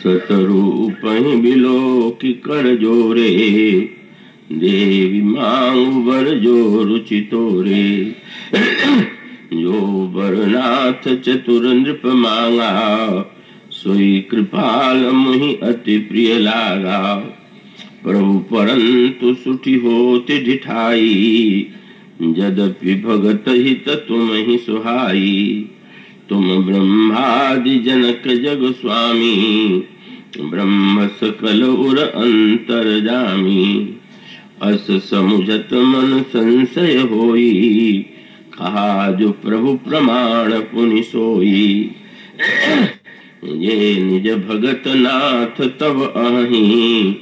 Satrup below की कर जोरे, देवी मांग बर जो रुचि तोरे। जो बरनाथ चतुर नृप मांगा, सोई कृपाल मुहि अति प्रिय लागा। प्रभु परंतु सुठी होति ढिठाई, यद्यपि भगत हित तुम ही सुहाई। तुम ब्रह्मादि जनक जग स्वामी, ब्रह्म सकल उर अंतर्जामी। अस समुझत मन संशय होई, कहा जो प्रभु प्रमाण पुनि सोई। ये निज भगत नाथ तब अहि,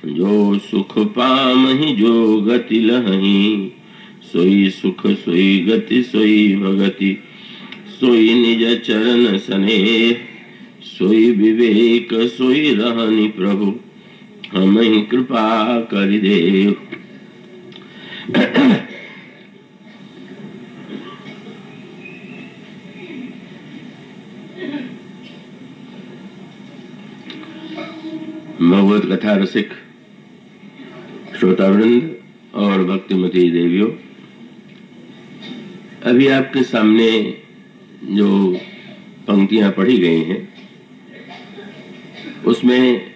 जो सुख पामहि जो गति लहि। सोई सुख सोई गति सोई भगति, सोई निज चरण स्नेह। सोई विवेक सोई रहनि प्रभु, हमहि कृपा करि देव। भगवत कथा रसिक श्रोतावृंद और भक्तिमती देवियों, अभी आपके सामने जो पंक्तियां पढ़ी गई हैं उसमें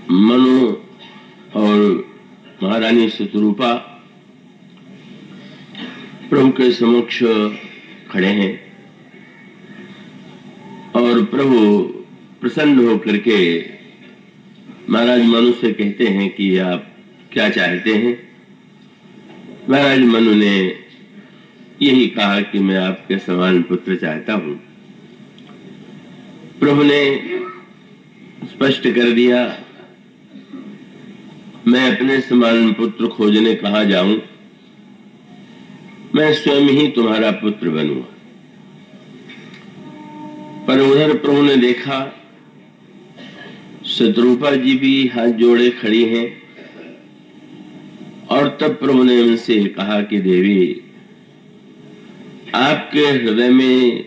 मनु और महारानी शतरूपा प्रभु के समक्ष खड़े हैं और प्रभु प्रसन्न होकर के महाराज मनु से कहते हैं कि आप क्या चाहते हैं। महाराज मनु ने यही कहा कि मैं आपके समान पुत्र चाहता हूं। प्रभु ने स्पष्ट कर दिया, मैं अपने समान पुत्र खोजने कहाँ जाऊं, मैं स्वयं ही तुम्हारा पुत्र बनूंगा। पर उधर प्रभु ने देखा शतरूपा जी भी हाथ जोड़े खड़ी हैं और तब प्रभु ने उनसे कहा कि देवी, आपके हृदय में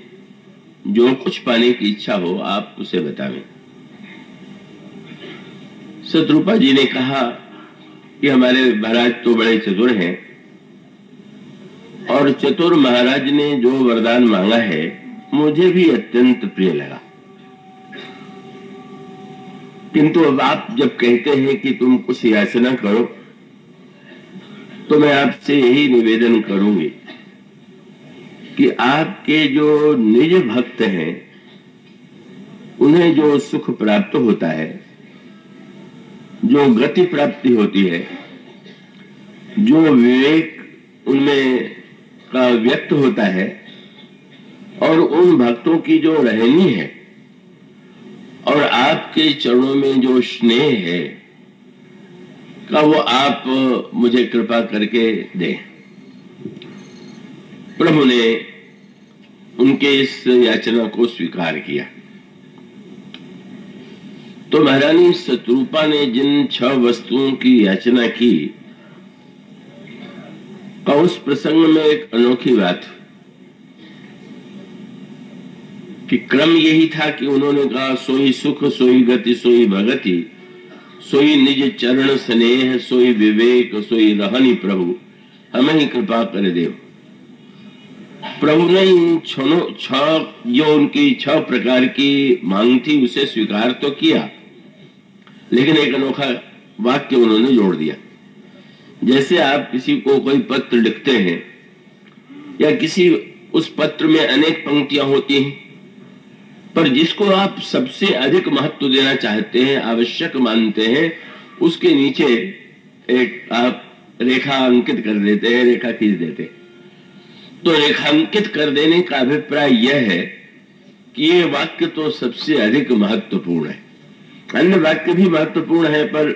जो कुछ पाने की इच्छा हो आप उसे बतावें। शतरूपा जी ने कहा कि हमारे महाराज तो बड़े चतुर हैं और चतुर महाराज ने जो वरदान मांगा है मुझे भी अत्यंत प्रिय लगा, किंतु अब आप जब कहते हैं कि तुम कुछ याचना करो तो मैं आपसे यही निवेदन करूंगी कि आपके जो निज भक्त हैं उन्हें जो सुख प्राप्त होता है, जो गति प्राप्ति होती है, जो विवेक उनमें का व्यक्त होता है और उन भक्तों की जो रहनी है और आपके चरणों में जो स्नेह है का वो आप मुझे कृपा करके दें। प्रभु ने उनके इस याचना को स्वीकार किया। तो महारानी शतरूपा ने जिन 6 वस्तुओं की याचना की का उस प्रसंग में एक अनोखी बात कि क्रम यही था कि उन्होंने कहा, सोई सुख सोई गति सोई भगति, सोई निज चरण स्नेह, सोई विवेक सोई रहनि प्रभु, हमें ही कृपा कर देव। प्रभु ने इन 6 जो उनकी 6 प्रकार की मांग थी उसे स्वीकार तो किया, लेकिन एक अनोखा वाक्य उन्होंने जोड़ दिया। जैसे आप किसी को कोई पत्र लिखते हैं या किसी उस पत्र में अनेक पंक्तियां होती हैं, पर जिसको आप सबसे अधिक महत्व देना चाहते हैं, आवश्यक मानते हैं, उसके नीचे एक आप रेखा अंकित कर देते हैं, रेखा खींच देते हैं। तो रेखांकित कर देने का अभिप्राय यह है कि ये वाक्य तो सबसे अधिक महत्वपूर्ण है। अन्य वाक्य भी महत्वपूर्ण है, पर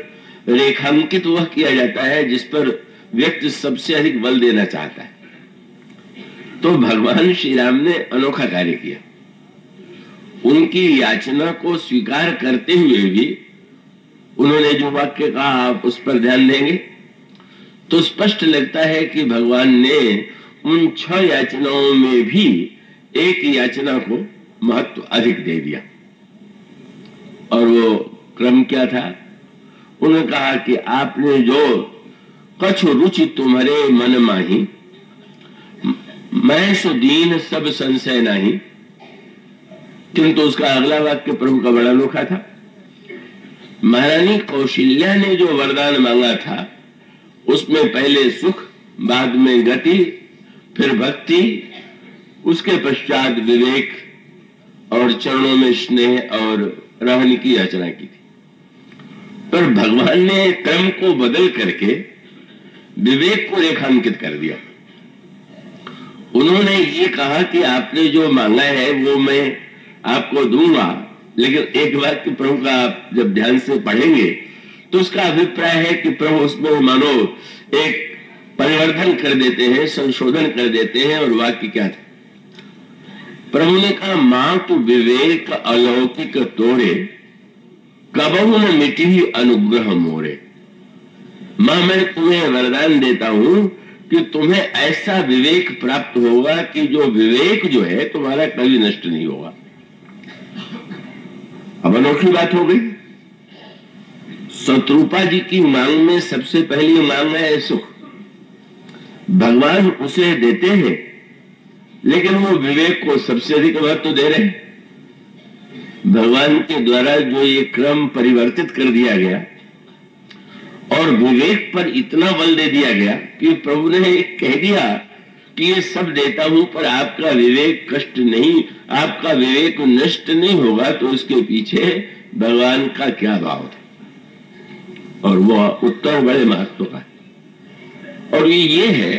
रेखांकित वह किया जाता है जिस पर व्यक्ति सबसे अधिक बल देना चाहता है। तो भगवान श्री राम ने अनोखा कार्य किया। उनकी याचना को स्वीकार करते हुए भी उन्होंने जो वाक्य कहा आप उस पर ध्यान देंगे तो स्पष्ट लगता है कि भगवान ने उन 6 याचनाओं में भी एक याचना को महत्व अधिक दे दिया। और वो क्रम क्या था? उन्होंने कहा कि आपने जो कछु रुचि तुम्हारे मन माही, मैं सो दीन सब संशय नहीं। किंतु उसका अगला वाक्य प्रभु का बड़ा अनोखा था। महारानी कौशल्या ने जो वरदान मांगा था उसमें पहले सुख, बाद में गति, फिर भक्ति, उसके पश्चात विवेक और चरणों में स्नेह और रहने की याचना की थी। पर भगवान ने क्रम को बदल करके विवेक को रेखांकित कर दिया। उन्होंने ये कहा कि आपने जो मांगा है वो मैं आपको दूंगा, लेकिन एक बात कि प्रभु का आप जब ध्यान से पढ़ेंगे तो उसका अभिप्राय है कि प्रभु उसमें मानो एक परिवर्तन कर देते हैं, संशोधन कर देते हैं। और वाक्य क्या था? प्रभु ने कहा, मां तू विवेक अलौकिक तोड़े, कबहु न मिटी अनुग्रह मोरे। मां मैं तुम्हें वरदान देता हूं कि तुम्हें ऐसा विवेक प्राप्त होगा कि जो विवेक जो है तुम्हारा कभी नष्ट नहीं होगा। अब अनोखी बात हो गई। शत्रुपा जी की मांग में सबसे पहली मांग है सुख। भगवान उसे देते हैं, लेकिन वो विवेक को सबसे अधिक महत्व दे रहे हैं। भगवान के द्वारा जो ये क्रम परिवर्तित कर दिया गया और विवेक पर इतना बल दे दिया गया कि प्रभु ने कह दिया कि ये सब देता हूं पर आपका विवेक कष्ट नहीं, आपका विवेक नष्ट नहीं होगा। तो उसके पीछे भगवान का क्या भाव था, और वह उत्तर बड़े महत्व का है। और ये है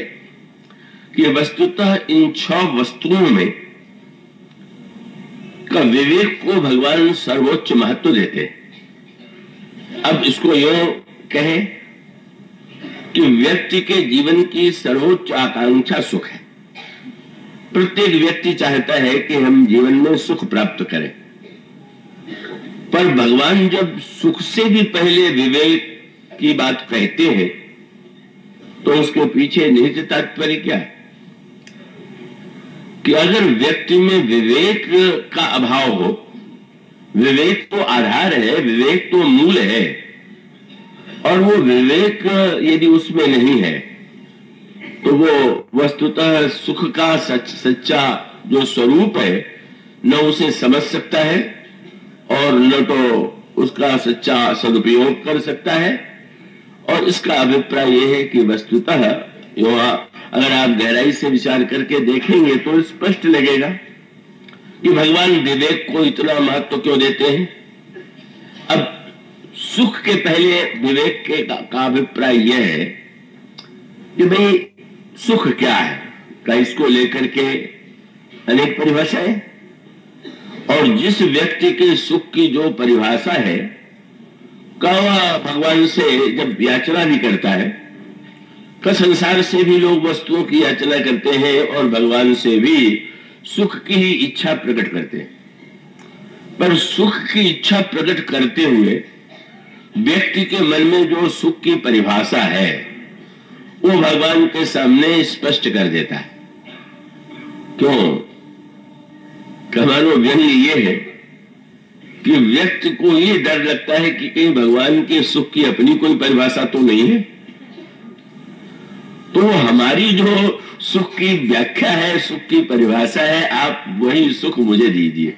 कि वस्तुतः इन 6 वस्तुओं में का विवेक को भगवान सर्वोच्च महत्व देते हैं। अब इसको यूं कहें कि व्यक्ति के जीवन की सर्वोच्च आकांक्षा सुख है। प्रत्येक व्यक्ति चाहता है कि हम जीवन में सुख प्राप्त करें, पर भगवान जब सुख से भी पहले विवेक की बात कहते हैं तो उसके पीछे निहित तात्पर्य क्या है? कि अगर व्यक्ति में विवेक का अभाव हो, विवेक तो आधार है, विवेक तो मूल है, और वो विवेक यदि उसमें नहीं है तो वो वस्तुतः सुख का सच्चा जो स्वरूप है न उसे समझ सकता है और न तो उसका सच्चा सदुपयोग कर सकता है। और इसका अभिप्राय यह है कि वस्तुतः यहाँ अगर आप गहराई से विचार करके देखेंगे तो स्पष्ट लगेगा कि भगवान विवेक को इतना महत्व क्यों देते हैं। अब सुख के पहले विवेक के का अभिप्राय यह है कि भाई सुख क्या है, क्या इसको लेकर के अनेक परिभाषाएं, और जिस व्यक्ति के सुख की जो परिभाषा है का वह भगवान से जब याचना भी करता है, का संसार से भी लोग वस्तुओं की याचना करते हैं और भगवान से भी सुख की ही इच्छा प्रकट करते हैं। पर सुख की इच्छा प्रकट करते हुए व्यक्ति के मन में जो सुख की परिभाषा है वो भगवान के सामने स्पष्ट कर देता है। क्यों? कमानो व्यंग्य ये है कि व्यक्ति को ये डर लगता है कि कहीं भगवान के सुख की अपनी कोई परिभाषा तो नहीं है, तो हमारी जो सुख की व्याख्या है, सुख की परिभाषा है, आप वही सुख मुझे दीजिए।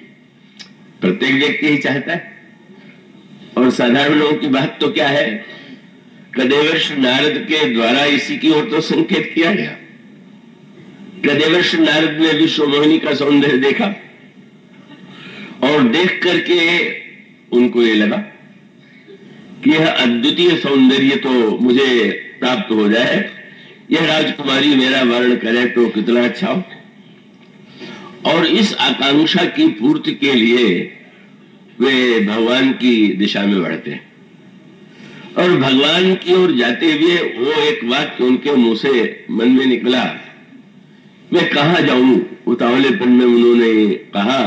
प्रत्येक व्यक्ति ही चाहता है। और साधारण लोगों की बात तो क्या है, कदेवर्ष नारद के द्वारा इसी की ओर तो संकेत किया गया। कदेवर्ष नारद ने विश्व मोहिनी का सौंदर्य देखा और देख करके उनको ये लगा कि यह अद्वितीय सौंदर्य तो मुझे प्राप्त हो जाए, यह राजकुमारी मेरा वर्ण करे तो कितना अच्छा हो। और इस आकांक्षा की पूर्ति के लिए वे भगवान की दिशा में बढ़ते हैं और भगवान की ओर जाते हुए वो एक वाक्य उनके मुंह से मन में निकला, मैं कहां जाऊं। उतावलेपन में उन्होंने कहा,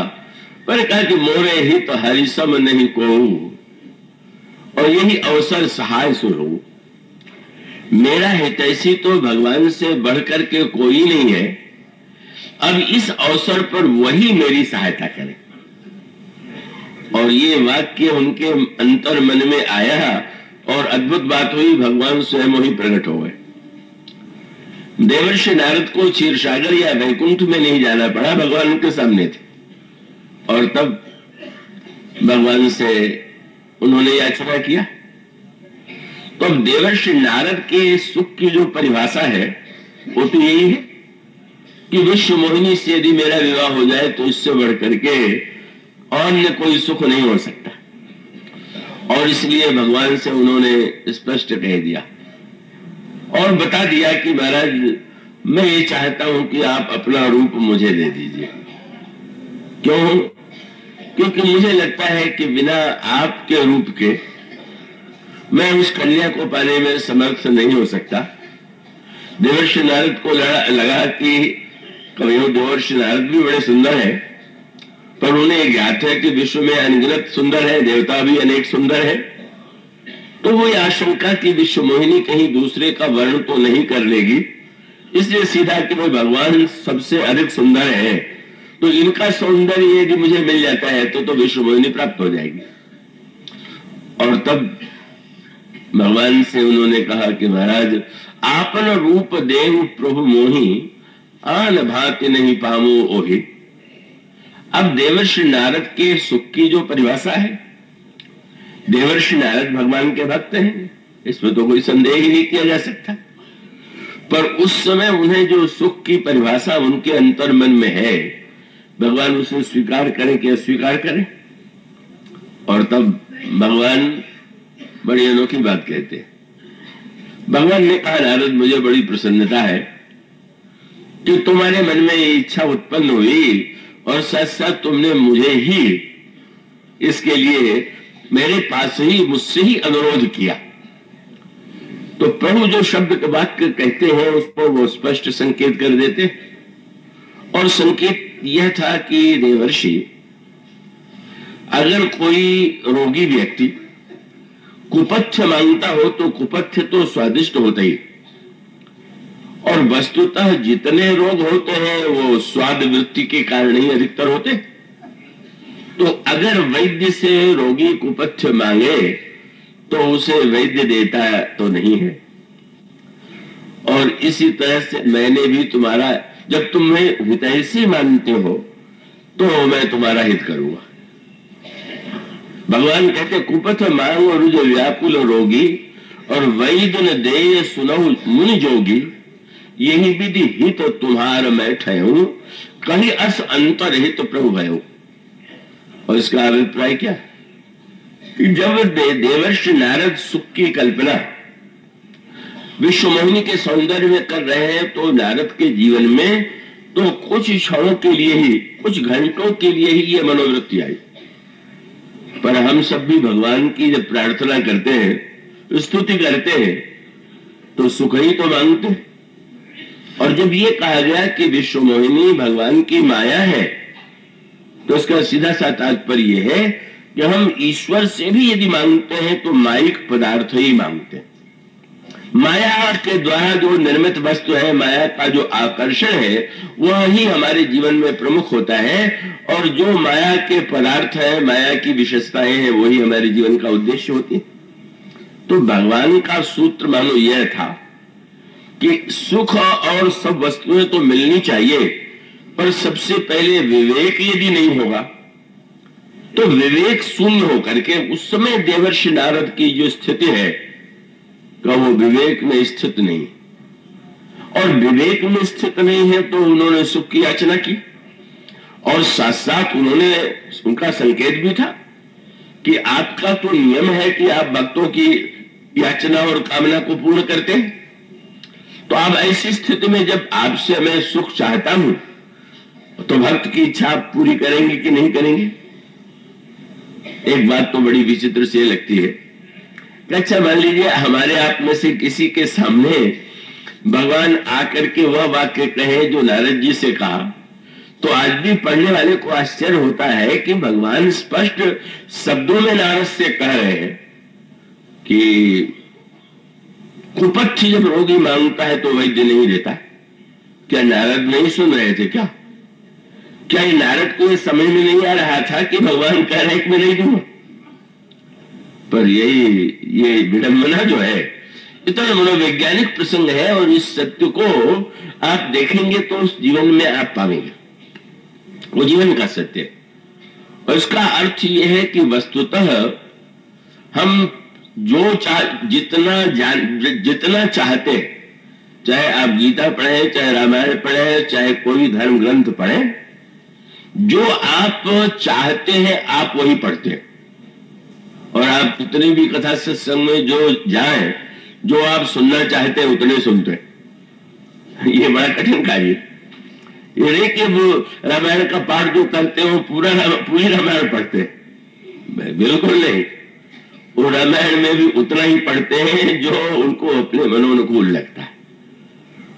पर कहा कि मोरे ही तो हरिसम नहीं कहूं और यही अवसर सहाय सुर हो। मेरा हितैषी तो भगवान से बढ़कर के कोई नहीं है, अब इस अवसर पर वही मेरी सहायता करे। और ये वाक्य उनके अंतर मन में आया और अद्भुत बात हुई, भगवान स्वयं ही प्रकट हो गए। देवर्षि नारद को क्षीर सागर या वैकुंठ में नहीं जाना पड़ा, भगवान उनके सामने थे। और तब भगवान से उन्होंने याचना किया। तो अब देवर्षि नारद के सुख की जो परिभाषा है वो तो यही है कि विश्व मोहिनी से यदि मेरा विवाह हो जाए तो इससे बढ़ करके अन्य कोई सुख नहीं हो सकता। और इसलिए भगवान से उन्होंने स्पष्ट कह दिया और बता दिया कि महाराज मैं ये चाहता हूं कि आप अपना रूप मुझे दे दीजिए। क्यों? क्योंकि मुझे लगता है कि बिना आपके रूप के मैं उस कन्या को पाने में समर्थ नहीं हो सकता। देवर्षि नारद को लगा कि कवियों देवर्षि नारद भी बड़े सुंदर है, पर उन्हें ज्ञात है कि विश्व में अनगिनत सुंदर है, देवता भी अनेक सुंदर है। तो वो आशंका कि विश्व मोहिनी कहीं दूसरे का वर्ण तो नहीं कर लेगी, इसलिए सीधा कि वो भगवान सबसे अधिक सुंदर है, तो इनका सौंदर्य यदि मुझे मिल जाता है तो विश्व मोहिनी प्राप्त हो जाएगी। और तब भगवान से उन्होंने कहा कि महाराज आपन रूप देव प्रभु मोही, आन भांति नहीं पामो ओहि। अब देवर्षि नारद के सुख की जो परिभाषा है, देवर्षि नारद भगवान के भक्त हैं, इसमें तो कोई संदेह ही नहीं किया जा सकता। पर उस समय उन्हें जो सुख की परिभाषा उनके अंतर मन में है, भगवान उसे स्वीकार करें कि अस्वीकार करें। और तब भगवान बड़ी अनोखी बात कहते हैं। भगवान ने कहा नारद मुझे बड़ी प्रसन्नता है कि तुम्हारे मन में ये इच्छा उत्पन्न हुई और साथ साथ तुमने मुझे ही इसके लिए मेरे पास ही मुझसे ही अनुरोध किया। तो प्रभु जो शब्द वाक्य कहते हैं उसको वो स्पष्ट संकेत कर देते। और संकेत यह था कि देवर्षि, अगर कोई रोगी व्यक्ति कुपथ्य मांगता हो तो कुपथ्य तो स्वादिष्ट होता ही, और वस्तुतः जितने रोग होते हैं वो स्वाद वृत्ति के कारण ही अधिकतर होते। तो अगर वैद्य से रोगी कुपथ्य मांगे तो उसे वैद्य देता तो नहीं है। और इसी तरह से मैंने भी तुम्हारा, जब तुम्हें हितैषी मानते हो तो मैं तुम्हारा हित करूंगा। भगवान कहते कुपथ मांगो रुज व्याकुल रोगी, और वैद्य न देय सुनहु मुनि जोगी, यही विधि हित तुम्हार मैं ठहूं, कहीं अस अंतर हित प्रभु भयो। और इसका अभिप्राय क्या कि जब देवर्षि नारद सुख की कल्पना विश्व मोहिनी के सौंदर्य में कर रहे हैं, तो नारद के जीवन में तो कुछ क्षणों के लिए ही, कुछ घंटों के लिए ही ये मनोवृत्ति आई। पर हम सब भी भगवान की जब प्रार्थना करते हैं, स्तुति करते हैं, तो सुख ही तो मांगते हैं। और जब ये कहा गया कि विश्व मोहिनी भगवान की माया है, तो उसका सीधा सा तात्पर्य है कि हम ईश्वर से भी यदि मांगते हैं तो माइक पदार्थ ही मांगते हैं। माया के द्वारा जो निर्मित वस्तु है, माया का जो आकर्षण है, वह ही हमारे जीवन में प्रमुख होता है। और जो माया के पदार्थ है, माया की विशेषताएं हैं, वही हमारे जीवन का उद्देश्य होती है। तो भगवान का सूत्र मानो यह था कि सुख और सब वस्तुएं तो मिलनी चाहिए, पर सबसे पहले विवेक यदि नहीं होगा तो विवेक शून्य होकर के उस समय देवर्षि नारद की जो स्थिति है कि वो विवेक में स्थित नहीं, और विवेक में स्थित नहीं है तो उन्होंने सुख की याचना की। और साथ साथ उन्होंने, उनका संकेत भी था कि आपका तो नियम है कि आप भक्तों की याचना और कामना को पूर्ण करते हैं, तो आप ऐसी स्थिति में जब आपसे मैं सुख चाहता हूं तो भक्त की इच्छा आप पूरी करेंगे कि नहीं करेंगे। एक बात तो बड़ी विचित्र सी लगती है, अच्छा मान लीजिए हमारे आप में से किसी के सामने भगवान आकर के वह वाक्य कहे जो नारद जी से कहा, तो आज भी पढ़ने वाले को आश्चर्य होता है कि भगवान स्पष्ट शब्दों में नारद से कह रहे हैं कि कुपथ्य जब रोगी मांगता है तो वैद्य नहीं देता। क्या नारद नहीं सुन रहे थे क्या? क्या ये नारद को समझ में नहीं आ रहा था कि भगवान कह रहे कि मैं नहीं दूंगा? पर ये विडंबना जो है इतना मनोवैज्ञानिक प्रसंग है, और इस सत्य को आप देखेंगे तो उस जीवन में आप पाएंगे, वो जीवन का सत्य है। और इसका अर्थ ये है कि वस्तुतः हम जो जितना चाहते, चाहे आप गीता पढ़े, चाहे रामायण पढ़े, चाहे कोई धर्म ग्रंथ पढ़े, जो आप चाहते हैं आप वही पढ़ते हैं। और आप जितनी भी कथा सत्संग में जो जाएं, जो आप सुनना चाहते हैं उतने सुनते हैं। ये बड़ा कठिन कार्य है। ये नहीं कि वो रामायण का पाठ जो करते हो पूरी रामायण पढ़ते हैं, बिल्कुल नहीं। वो रामायण में भी उतना ही पढ़ते हैं जो उनको अपने मनोनुकूल लगता है,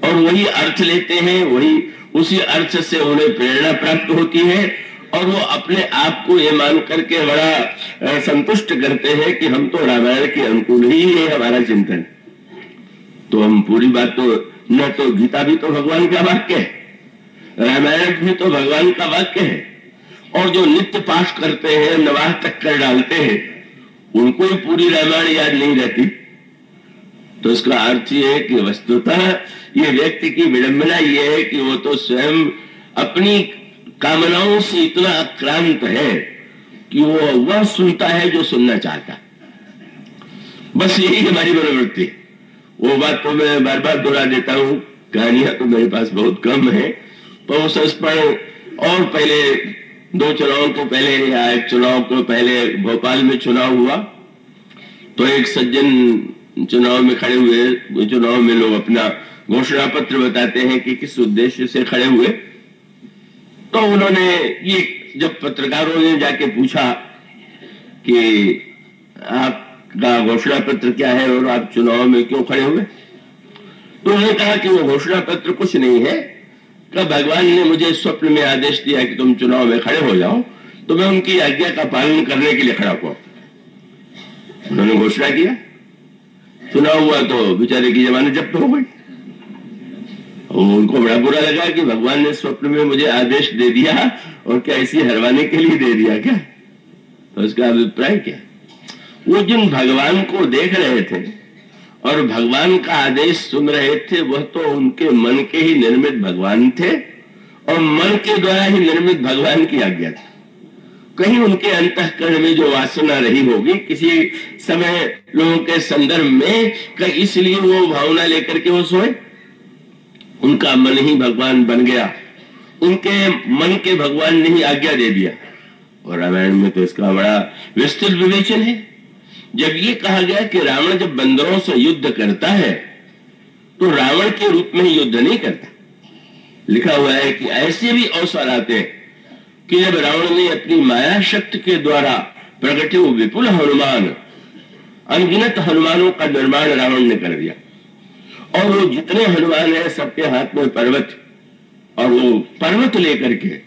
और वही अर्थ लेते हैं, वही उसी अर्थ से उन्हें प्रेरणा प्राप्त होती है, और वो अपने आप को ये मान करके बड़ा संतुष्ट करते हैं कि हम तो रामायण के अनुकूल ही है हमारा चिंतन। तो हम पूरी बात तो न, तो गीता भी तो भगवान का वाक्य है, रामायण भी तो भगवान का वाक्य है, और जो नित्य पाठ करते हैं, नवाह तक कर डालते हैं, उनको ही पूरी रामायण याद नहीं रहती। तो इसका अर्थ ये है कि वस्तुतः ये व्यक्ति की विडंबना ये है कि वो तो स्वयं अपनी कामनाओं से इतना आक्रांत है कि वो वह सुनता है जो सुनना चाहता है। बस यही हमारी मनोवृत्ति। वो बात तो मैं बार बार दोहरा देता हूँ, कहानियां तो मेरे पास बहुत कम है, पर वो संस्मरण, और पहले 2 चुनाव को पहले या 1 चुनाव को पहले भोपाल में चुनाव हुआ, तो एक सज्जन चुनाव में खड़े हुए, चुनाव में लोग अपना घोषणा पत्र बताते हैं कि किस उद्देश्य से खड़े हुए। तो उन्होंने ये, जब पत्रकारों ने जाके पूछा कि आपका घोषणा पत्र क्या है और आप चुनाव में क्यों खड़े हुए, तो उन्होंने कहा कि वो घोषणा पत्र कुछ नहीं है, कि भगवान ने मुझे स्वप्न में आदेश दिया कि तुम चुनाव में खड़े हो जाओ, तो मैं उनकी आज्ञा का पालन करने के लिए खड़ा हुआ। उन्होंने घोषणा किया, चुनाव हुआ तो बेचारे की जमानत जब्त हो गई। उनको बड़ा बुरा लगा कि भगवान ने स्वप्न में मुझे आदेश दे दिया, और क्या इसी हरवाने के लिए दे दिया क्या? तो उसका अभिप्राय क्या? वो जिन भगवान को देख रहे थे और भगवान का आदेश सुन रहे थे, वह तो उनके मन के ही निर्मित भगवान थे, और मन के द्वारा ही निर्मित भगवान की आज्ञा थी। कहीं उनके अंतःकरण में जो वासना रही होगी किसी समय लोगों के संदर्भ में, कहीं इसलिए वो भावना लेकर के वो सोए, उनका मन ही भगवान बन गया, उनके मन के भगवान ने ही आज्ञा दे दिया। और रामायण में तो इसका बड़ा विस्तृत विवेचन है। जब ये कहा गया कि रावण जब बंदरों से युद्ध करता है तो रावण के रूप में युद्ध नहीं करता, लिखा हुआ है कि ऐसे भी अवसर आते हैं कि जब रावण ने अपनी माया शक्ति के द्वारा प्रकटे हुए विपुल हनुमान, अनगिनत हनुमानों का निर्माण रावण ने कर दिया, और वो जितने हनुमान है सबके हाथ में पर्वत, और वो पर्वत लेकर के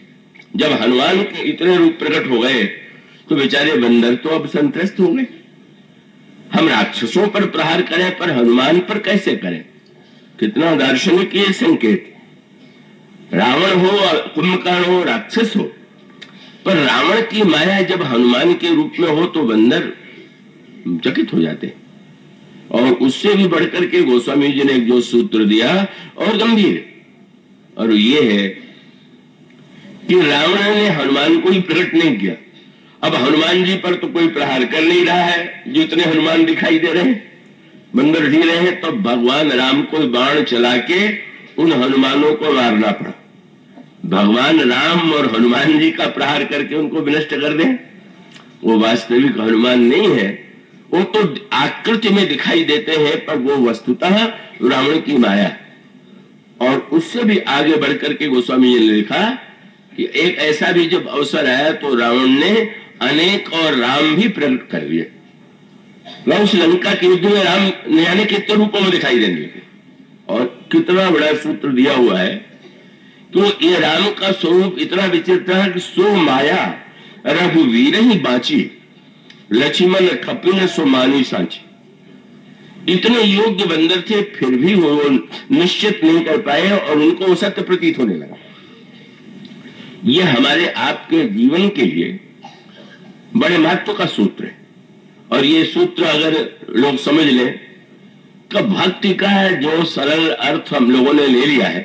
जब हनुमान के इतने रूप प्रकट हो गए तो बेचारे बंदर तो अब संत्रस्त हो गए। हम राक्षसों पर प्रहार करें पर हनुमान पर कैसे करें? कितना दार्शनिक ये संकेत। रावण हो, कुंभकर्ण हो, राक्षस हो, पर रावण की माया जब हनुमान के रूप में हो तो बंदर चकित हो जाते। और उससे भी बढ़कर के गोस्वामी जी ने जो सूत्र दिया और गंभीर, और ये है कि रावण ने हनुमान को ही प्रकट नहीं किया। अब हनुमान जी पर तो कोई प्रहार कर नहीं रहा है, जितने हनुमान दिखाई दे रहे हैं बंदर ढी रहे हैं, तो भगवान राम को बाण चला के उन हनुमानों को मारना पड़ा। भगवान राम और हनुमान जी का प्रहार करके उनको विनष्ट कर दें, वो वास्तविक हनुमान नहीं है, वो तो आकृति में दिखाई देते हैं, पर वो वस्तुतः रावण की माया। और उससे भी आगे बढ़कर के गोस्वामी जी ने लिखा कि एक ऐसा भी जब अवसर आया तो रावण ने अनेक और राम भी प्रकट कर दिए। वह उस लंका के युद्ध में राम ने कितने रूपों में दिखाई देने लगे, और कितना बड़ा सूत्र दिया हुआ है तो ये राम का स्वरूप इतना विचित्र है कि सो माया रघुवीर ही बाची, लक्ष्मण कपिल सो मानी सांची। इतने योग्य बंदर थे फिर भी वो निश्चित नहीं कर पाए और उनको सत्य प्रतीत होने लगा। ये हमारे आपके जीवन के लिए बड़े महत्व का सूत्र है। और ये सूत्र अगर लोग समझ लें तो भक्ति का जो सरल अर्थ हम लोगों ने ले लिया है,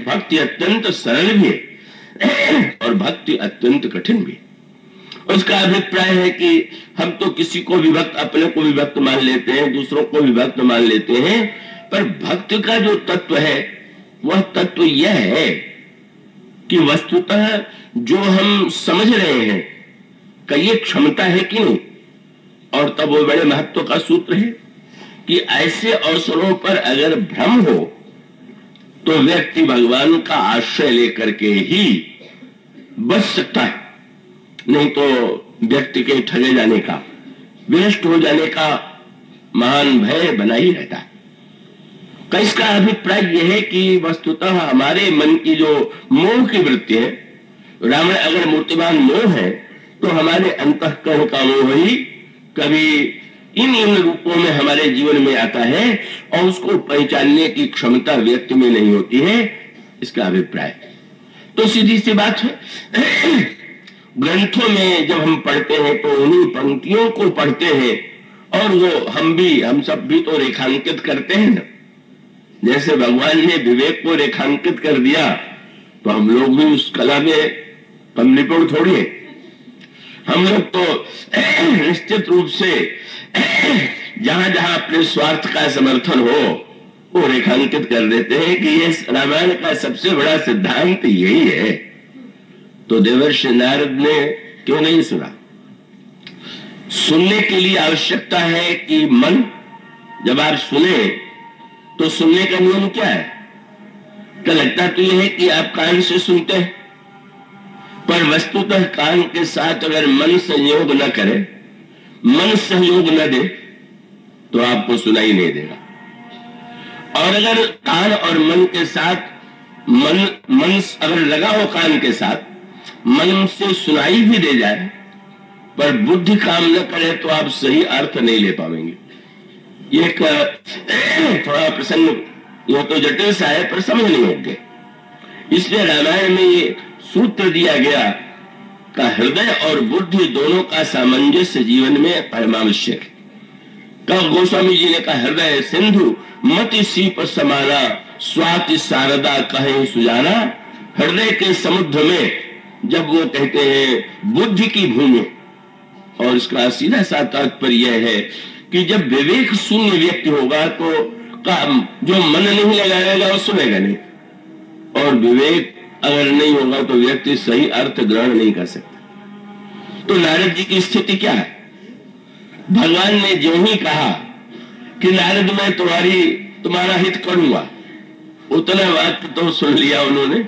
भक्ति अत्यंत सरल भी है और भक्ति अत्यंत कठिन भी। उसका अभिप्राय है कि हम तो किसी को भी भक्त, अपने को भी भक्त मान लेते हैं, दूसरों को भी भक्त मान लेते हैं, पर भक्ति का जो तत्व है वह तत्व यह है कि वस्तुतः जो हम समझ रहे हैं का ये क्षमता है कि नहीं। और तब वो बड़े महत्व का सूत्र है कि ऐसे अवसरों पर अगर भ्रम हो तो व्यक्ति भगवान का आश्रय लेकर के ही बच सकता है, नहीं तो व्यक्ति के ठगे जाने का, विनष्ट हो जाने का महान भय बना ही रहता है। इसका अभिप्राय यह है कि वस्तुतः हमारे मन की जो मोह की वृत्ति है, रावण अगर मूर्तिमान मोह है तो हमारे अंतःकरण का मोह ही कभी इन रूपों में हमारे जीवन में आता है और उसको पहचानने की क्षमता व्यक्ति में नहीं होती है। इसका अभिप्राय तो सीधी सी बात है, ग्रंथों में जब हम पढ़ते हैं तो उन्हीं पंक्तियों को पढ़ते हैं और वो हम सब भी तो रेखांकित करते हैं ना। जैसे भगवान ने विवेक को रेखांकित कर दिया तो हम लोग भी उस कला में कम निपुण थोड़ी है। हम लोग तो निश्चित रूप से जहां जहां अपने स्वार्थ का समर्थन हो वो रेखांकित कर देते हैं कि ये रामायण का सबसे बड़ा सिद्धांत यही है। तो देवर्षि नारद ने क्यों नहीं सुना? सुनने के लिए आवश्यकता है कि मन, जब आप सुने तो सुनने का नियम क्या है? क्या लगता तो यह है कि आप कान से सुनते हैं, पर वस्तुतः कान के साथ अगर मन संयोग न करे, मन सहयोग न दे तो आपको सुनाई नहीं देगा। और अगर कान और मन के साथ मन अगर लगा हो कान के साथ, मन से सुनाई भी दे जाए पर बुद्धि काम न करे तो आप सही अर्थ नहीं ले पाएंगे। ये थोड़ा प्रसंग यह तो जटिल सा है पर समझ नहीं होंगे। इसलिए रामायण में ये सूत्र दिया गया का हृदय और बुद्धि दोनों का सामंजस्य जीवन में परमावश्यक है। कब गोस्वामी जी ने कहा, हृदय सिंधु मति सीप समाना, स्वाति शारदा कहे सुजाना। हृदय के समुद्र में जब वो कहते हैं बुद्धि की भूमि, और इसका सीधा सा तात्पर्य यह है कि जब विवेक शून्य व्यक्ति होगा तो जो मन नहीं लगाएगा वो सुनेगा नहीं, और विवेक अगर नहीं होगा तो व्यक्ति सही अर्थ ग्रहण नहीं कर सकता। तो नारद जी की स्थिति क्या है? भगवान ने जो ही कहा कि नारद मैं तुम्हारा हित करूंगा, उतना बात तो सुन लिया उन्होंने,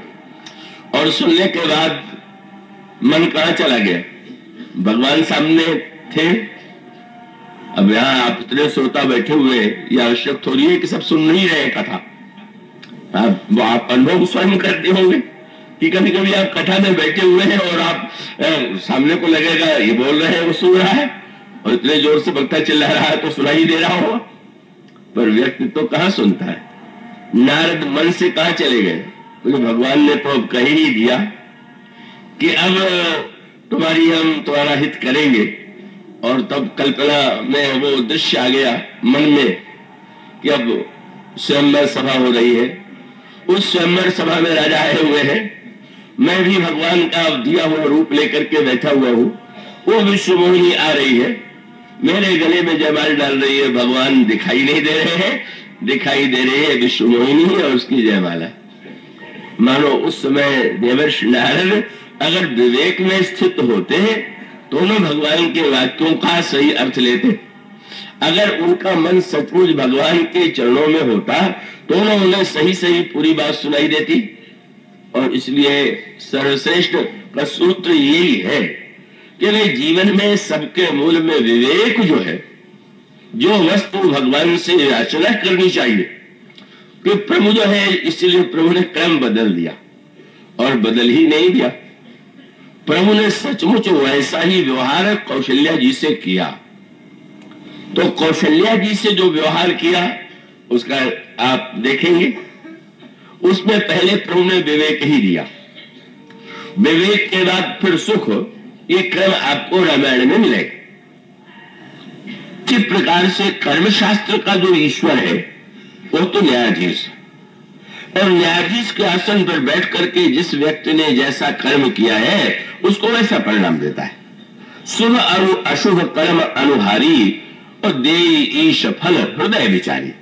और सुनने के बाद मन कहां चला गया? भगवान सामने थे। अब यहां आप इतने श्रोता बैठे हुए, यह आवश्यक थोड़ी है कि सब सुन नहीं रहे कथा। आप अनुभव स्वयं करते होंगे कि कभी कभी आप कथा में बैठे हुए हैं और आप सामने को लगेगा ये बोल रहे हैं वो सुन रहा है, और इतने जोर से वक्ता चिल्ला रहा है तो सुनाई दे रहा होगा, पर व्यक्ति तो कहां सुनता है। नारद मन से कहां चले गए? तो भगवान ने तो अब कह ही दिया कि अब तुम्हारा हित करेंगे। और तब कल्पना में वो दृश्य आ गया मन में कि अब स्वयंवर सभा हो रही है। उस स्वयंवर सभा में राजा आए हुए हैं, मैं भी भगवान का दिया हुआ रूप लेकर के बैठा हुआ हूँ। वो विश्वमोहिनी आ रही है, मेरे गले में जयमाल डाल रही है। भगवान दिखाई नहीं दे रहे हैं, दिखाई दे रही है विश्वमोहिनी और उसकी जयमाला। मानो उस समय देवर्षि नारद अगर विवेक में स्थित होते दोनों भगवान के वाक्यों का सही अर्थ लेते, अगर उनका मन सचमुच भगवान के चरणों में होता तो उन्हें सही सही पूरी बात सुनाई देती। और इसलिए सर्वश्रेष्ठ का सूत्र यही है कि जीवन में सबके मूल में विवेक जो है, जो वस्तु भगवान से याचना करनी चाहिए कि प्रभु जो है, इसलिए प्रभु ने क्रम बदल दिया और बदल ही नहीं दिया। प्रभु ने सचमुच वैसा ही व्यवहार कौशल्या जी से किया। तो कौशल्या जी से जो व्यवहार किया उसका आप देखेंगे, उसमें पहले प्रभु ने विवेक ही दिया। विवेक के बाद फिर सुख, ये क्रम आपको रामायण में मिलेगा। किस प्रकार से कर्मशास्त्र का जो ईश्वर है वो तो न्यायाधीश है, और न्यायाधीश के आसन पर बैठ करके जिस व्यक्ति ने जैसा कर्म किया है उसको वैसा परिणाम देता है। शुभ और अशुभ कर्म अनुहारी और देई ईश फल हृदय विचारी।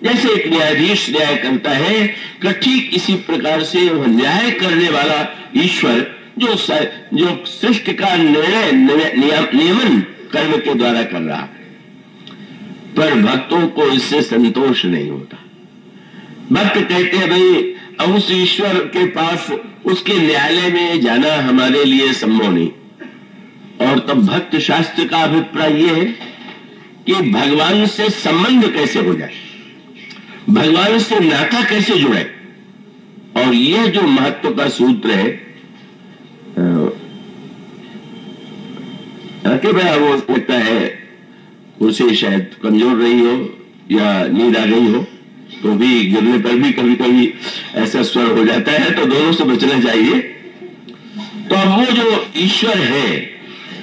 जैसे एक न्यायाधीश न्याय करता है कि ठीक इसी प्रकार से वह न्याय करने वाला ईश्वर जो सृष्टि का निर्णय नियमन कर्म के द्वारा कर रहा है, पर भक्तों को इससे संतोष नहीं होता। भक्त कहते हैं भाई अब उस ईश्वर के पास उसके न्यायालय में जाना हमारे लिए संभव नहीं। और तब भक्त शास्त्र का अभिप्राय यह है कि भगवान से संबंध कैसे हो जाए, भगवान से नाता कैसे जुड़े। और यह जो महत्व का सूत्र है कि भाई वो लगता है उसे शायद कमजोर रही हो या नींद आ गई हो, तो भी गिरने पर भी कभी कभी ऐसा स्वर हो जाता है, तो दोनों से बचना चाहिए। तो अब वो जो ईश्वर है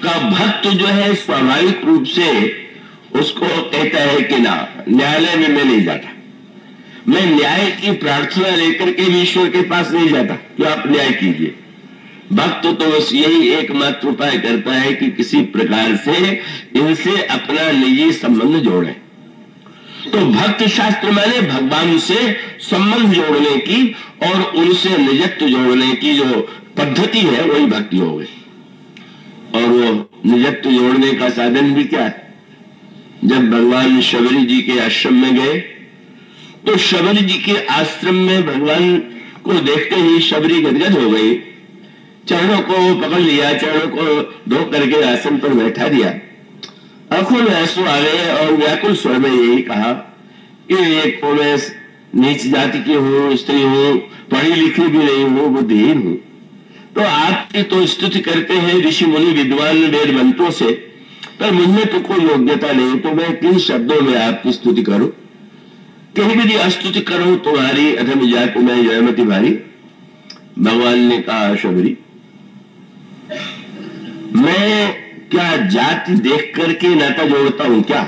का भक्त जो है स्वाभाविक रूप से उसको कहता है कि ना, न्यायालय में मैं नहीं जाता, मैं न्याय की प्रार्थना लेकर के भी ईश्वर के पास नहीं जाता कि आप न्याय कीजिए। भक्त तो बस यही एकमात्र उपाय करता है कि किसी प्रकार से इनसे अपना निजी संबंध जोड़े। तो भक्त शास्त्र माने भगवान से संबंध जोड़ने की और उनसे निजत्व जोड़ने की जो पद्धति है वही भक्ति हो गई। और वो निजत्व जोड़ने का साधन भी क्या है? जब भगवान शबरी जी के आश्रम में गए तो शबरी जी के आश्रम में भगवान को देखते ही शबरी गदगद हो गई, चरणों को पकड़ लिया, चरणों को धो करके आसन पर बैठा दिया, आंखों में आंसू आ गए और व्याकुल स्वर में यही कहा कि एक तो मैं नीच जाति की हूँ, स्त्री हूँ, पढ़ी लिखी भी नहीं हूँ, बुद्धिहीन हूँ, तो आपकी तो स्तुति करते हैं ऋषि मुनि विद्वान वेदवंतों से, पर मुझमें तो कोई योग्यता नहीं, तो मैं किन शब्दों में आपकी स्तुति करूं? कहीं भी अस्तुति करूं तुम्हारी अधम जाति में जयमती भारी। भगवान ने कहा शबरी, मैं क्या जाति देख करके नाता जोड़ता हूं क्या?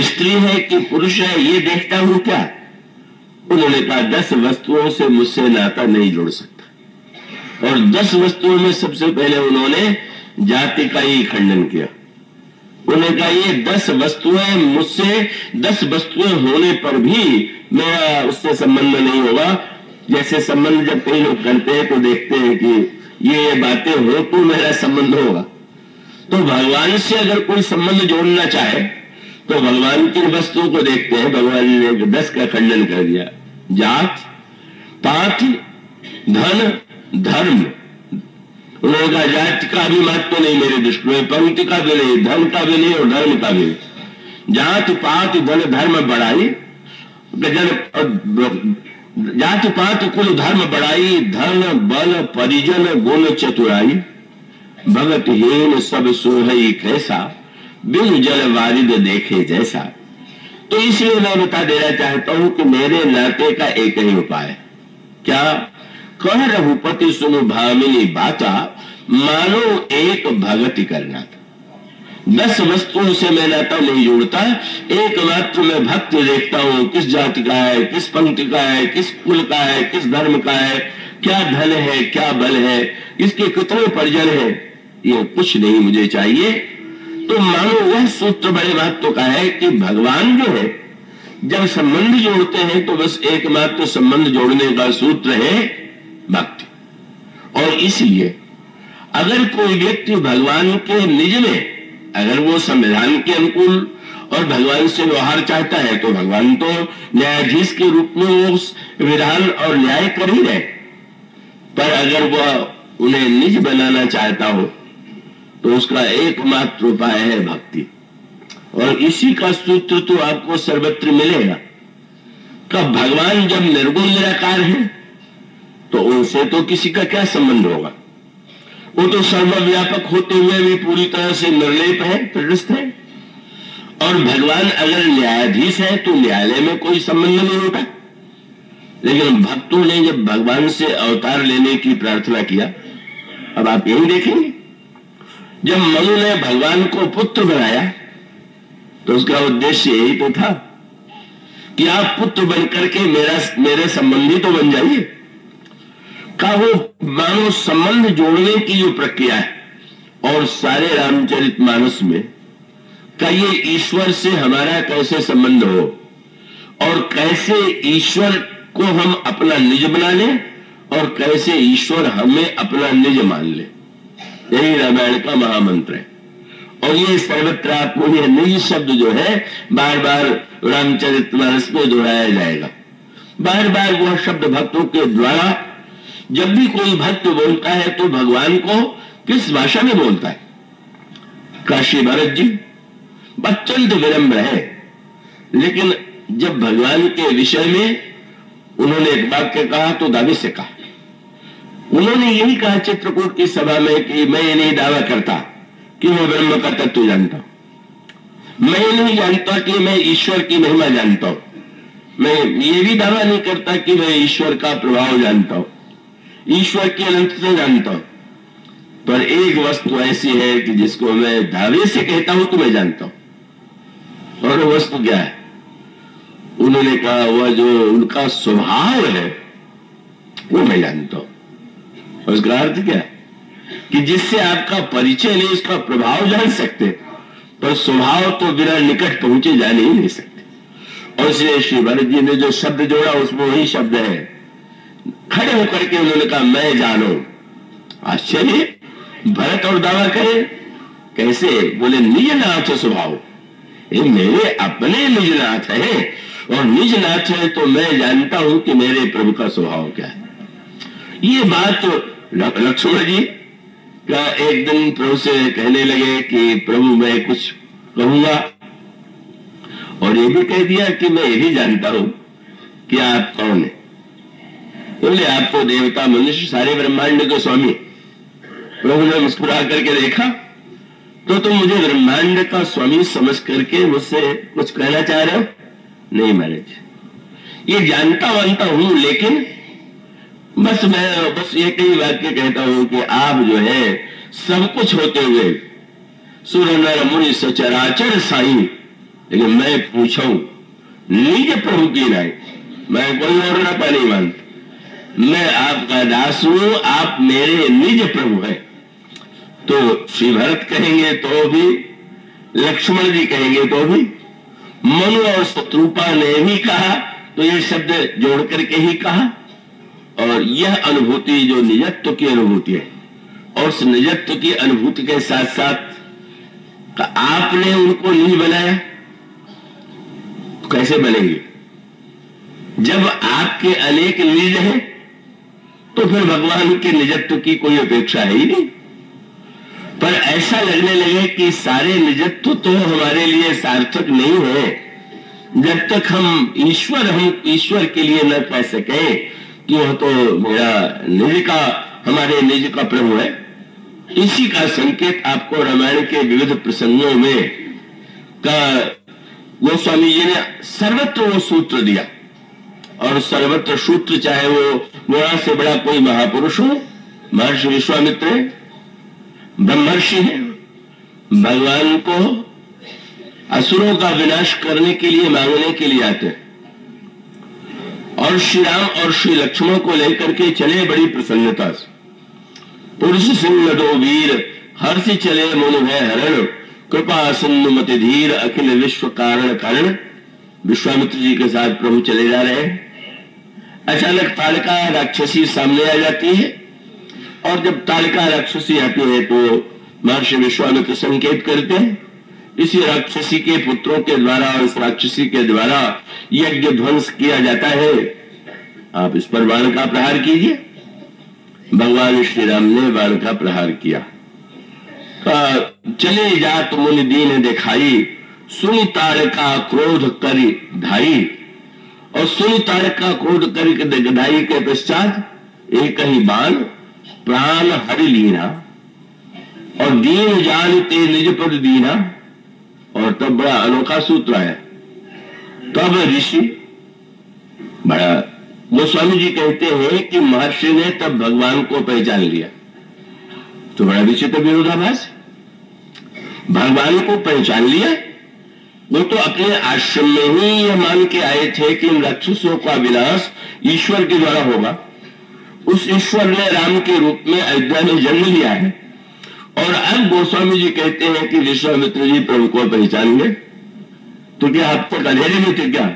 स्त्री है कि पुरुष है ये देखता हूं क्या? उन्होंने कहा 10 वस्तुओं से मुझसे नाता नहीं जोड़ सकता। और 10 वस्तुओं में सबसे पहले उन्होंने जाति का ही खंडन किया। उन्होंने कहा ये 10 वस्तुएं मुझसे, 10 वस्तुएं होने पर भी मेरा उससे संबंध नहीं होगा। जैसे संबंध जब कई लोग करते हैं तो देखते हैं कि ये बातें हो तो मेरा संबंध होगा। तो भगवान से अगर कोई संबंध जोड़ना चाहे तो भगवान की वस्तुओं को देखते हैं। भगवान ने 10 का खंडन कर दिया। जात, पात, धन, धर्म। उन्होंने कहा जाति का भी महत्व नहीं मेरे दृष्टि में, पंक्ति का भी नहीं, धन का भी नहीं और धर्म का भी नहीं। जात पात धन धर्म बढ़ाई, जाति पात कुल धर्म बढ़ाई, धन बल परिजन गुण चतुराई, भगत हीन सब सोहई कैसा, बिन जल वारिद देखे जैसा। तो इसलिए मैं बता देना चाहता हूं कि मेरे नाते का एक ही उपाय है। क्या? कह रघुपति सुनु भामिनी बाता, मानो एक भगति करना था। 10 वस्तुओं से मैं नाता नहीं जोड़ता, एकमात्र मैं भक्त देखता हूं, किस जाति का है, किस पंक्ति का है, किस कुल का है, किस धर्म का है, क्या धन है, क्या बल है, इसके कितने परिजन है, ये कुछ नहीं मुझे चाहिए। तो मानो वह सूत्र बड़े महत्व का है कि भगवान जो है जब संबंध जोड़ते हैं तो बस एकमात्र संबंध जोड़ने का सूत्र है भक्ति। और इसलिए अगर कोई व्यक्ति भगवान के निज में, अगर वो संविधान के अनुकूल और भगवान से व्यवहार चाहता है तो भगवान तो न्यायाधीश के रूप में वो विधान और न्याय कर ही रहे। पर अगर वह उन्हें निज बनाना चाहता हो तो उसका एकमात्र उपाय है भक्ति। और इसी का सूत्र तो आपको सर्वत्र मिलेगा। कब भगवान जब निर्गुण निराकार है तो उनसे तो किसी का क्या संबंध होगा? वो तो सर्वव्यापक होते हुए भी पूरी तरह से निर्लेप है, तटस्थ है। और भगवान अगर न्यायाधीश है तो न्यायालय में कोई संबंध नहीं होता। लेकिन भक्तों ने जब भगवान से अवतार लेने की प्रार्थना किया, अब आप यही देखेंगे, जब मनु ने भगवान को पुत्र बनाया तो उसका उद्देश्य यही तो था कि आप पुत्र बनकर के मेरे संबंधी तो बन जाइए। का वो मानव संबंध जोड़ने की जो प्रक्रिया है, और सारे रामचरितमानस में का ये ईश्वर से हमारा कैसे संबंध हो और कैसे ईश्वर को हम अपना निज बना लें और कैसे ईश्वर हमें अपना निज मान ले, यही रामायण का महामंत्र है। और ये सर्वत्र आपको यह निज शब्द जो है बार बार रामचरितमानस में दोहराया जाएगा। बार बार वह शब्द भक्तों के द्वारा, जब भी कोई भक्त बोलता है तो भगवान को किस भाषा में बोलता है? काशी भरत जी अत्यंत विनम्र है, लेकिन जब भगवान के विषय में उन्होंने एक वाक्य कहा तो दावे से कहा। उन्होंने यही कहा चित्रकूट की सभा में कि मैं ये नहीं दावा करता कि मैं ब्रह्म का तत्व जानता हूं, मैं ये नहीं जानता कि मैं ईश्वर की महिमा जानता हूं, मैं ये भी दावा नहीं करता कि मैं ईश्वर का प्रभाव जानता हूं, ईश्वर की अनंतता जानता हूं, पर एक वस्तु ऐसी है कि जिसको मैं दावे से कहता हूं तो मैं जानता हूं। और वो वस्तु क्या है? उन्होंने कहा वह जो उनका स्वभाव है वो मैं जानता हूं। और उसका अर्थ क्या है कि जिससे आपका परिचय नहीं, उसका प्रभाव जान सकते, पर स्वभाव तो बिना निकट पहुंचे जाने ही नहीं सकते। और इसलिए श्री भरत जी ने जो शब्द जोड़ा उसमें वही शब्द है। खड़े होकर के उन्होंने कहा मैं जानो। आश्चर्य, भरत और दावा करे कैसे? बोले निज नाथ स्वभाव, ये मेरे अपने निज नाथ है, और निज नाथ है तो मैं जानता हूं कि मेरे प्रभु का स्वभाव क्या है। ये बात लक्ष्मण जी का एक दिन प्रभु से कहने लगे कि प्रभु मैं कुछ कहूंगा, और ये भी कह दिया कि मैं ये भी जानता हूं कि आप कौन है। बोले आपको देवता मनुष्य सारे ब्रह्मांड के स्वामी। प्रभु ने मुस्कुरा करके देखा तो तुम मुझे ब्रह्मांड का स्वामी समझ करके मुझसे कुछ कहना चाह रहे हो? नहीं महाराज, ये जानता मानता हूं, लेकिन बस एक ही वाक्य कहता हूं कि आप जो है सब कुछ होते हुए सुर नर मुनि सचराचर साई, लेकिन मैं पूछूं निज प्रभु की नहीं, मैं कोई और नाता नहीं मानता, मैं आपका दास हूं, आप मेरे निज प्रभु हैं। तो श्री भरत कहेंगे तो भी, लक्ष्मण जी कहेंगे तो भी, मनु और शत्रुपा ने भी कहा तो ये शब्द जोड़ करके ही कहा। और यह अनुभूति जो निजत्व की अनुभूति है, और उस निजत्व की अनुभूति के साथ साथ आपने उनको निज बनाया, कैसे बनेंगे? जब आपके अनेक निज हैं तो फिर भगवान के निजत्व की कोई अपेक्षा है ही नहीं। पर ऐसा लगने लगे कि सारे निजत्व तो हमारे लिए सार्थक नहीं है जब तक हम ईश्वर के लिए न कह सके कि वह तो मेरा निज का, हमारे निज का प्रभु है। इसी का संकेत आपको रामायण के विविध प्रसंगों में का गोस्वामी जी ने सर्वत्र वो सूत्र दिया। और सर्वत्र सूत्र, चाहे वो बड़ा से बड़ा कोई महापुरुष हो, महर्षि विश्वामित्र ब्रह्मर्षि है, भगवान को असुरों का विनाश करने के लिए मांगने के लिए आते हैं, और श्री राम और श्री लक्ष्मण को लेकर के चले बड़ी प्रसन्नता से। पुरुष सिंह दो वीर हर्षि चले मुनि भय हरण, कृपा सिंधु मति धीर अखिल विश्व कारण कारण। विश्वामित्र जी के साथ प्रभु चले जा रहे हैं। अचानक ताड़का राक्षसी सामने आ जाती है, और जब ताड़का राक्षसी आती है तो महर्षि विश्वामित्र संकेत करते हैं, इसी राक्षसी के पुत्रों के द्वारा और इस राक्षसी के द्वारा यज्ञ ध्वंस किया जाता है, आप इस पर बाण का प्रहार कीजिए। भगवान श्री राम ने बाण का प्रहार किया। चले जात मुनि दीन दिखाई, सुनि ताड़का क्रोध करी धाई। और सुनि ताड़का क्रोध करी धाई के पश्चात एक ही बाण प्राण हरि लीना, और दीन जानते निज पद दीना। और तब बड़ा अनोखा सूत्र है। तब ऋषि, बड़ा गोस्वामी जी कहते हैं कि महर्षि ने तब भगवान को पहचान लिया। तो बड़ा विचित्र विरोधाभास। भगवान को पहचान लिया, वो तो अपने आश्रम में ही यह मान के आए थे कि इन राक्षसों का विनाश ईश्वर के द्वारा होगा। उस ईश्वर ने राम के रूप में अयोध्या में जन्म लिया है। और अब गोस्वामी जी कहते हैं कि विश्वामित्र जी प्रभु को पहचान गए। तो क्या आप तक अंधेरे में थे क्या?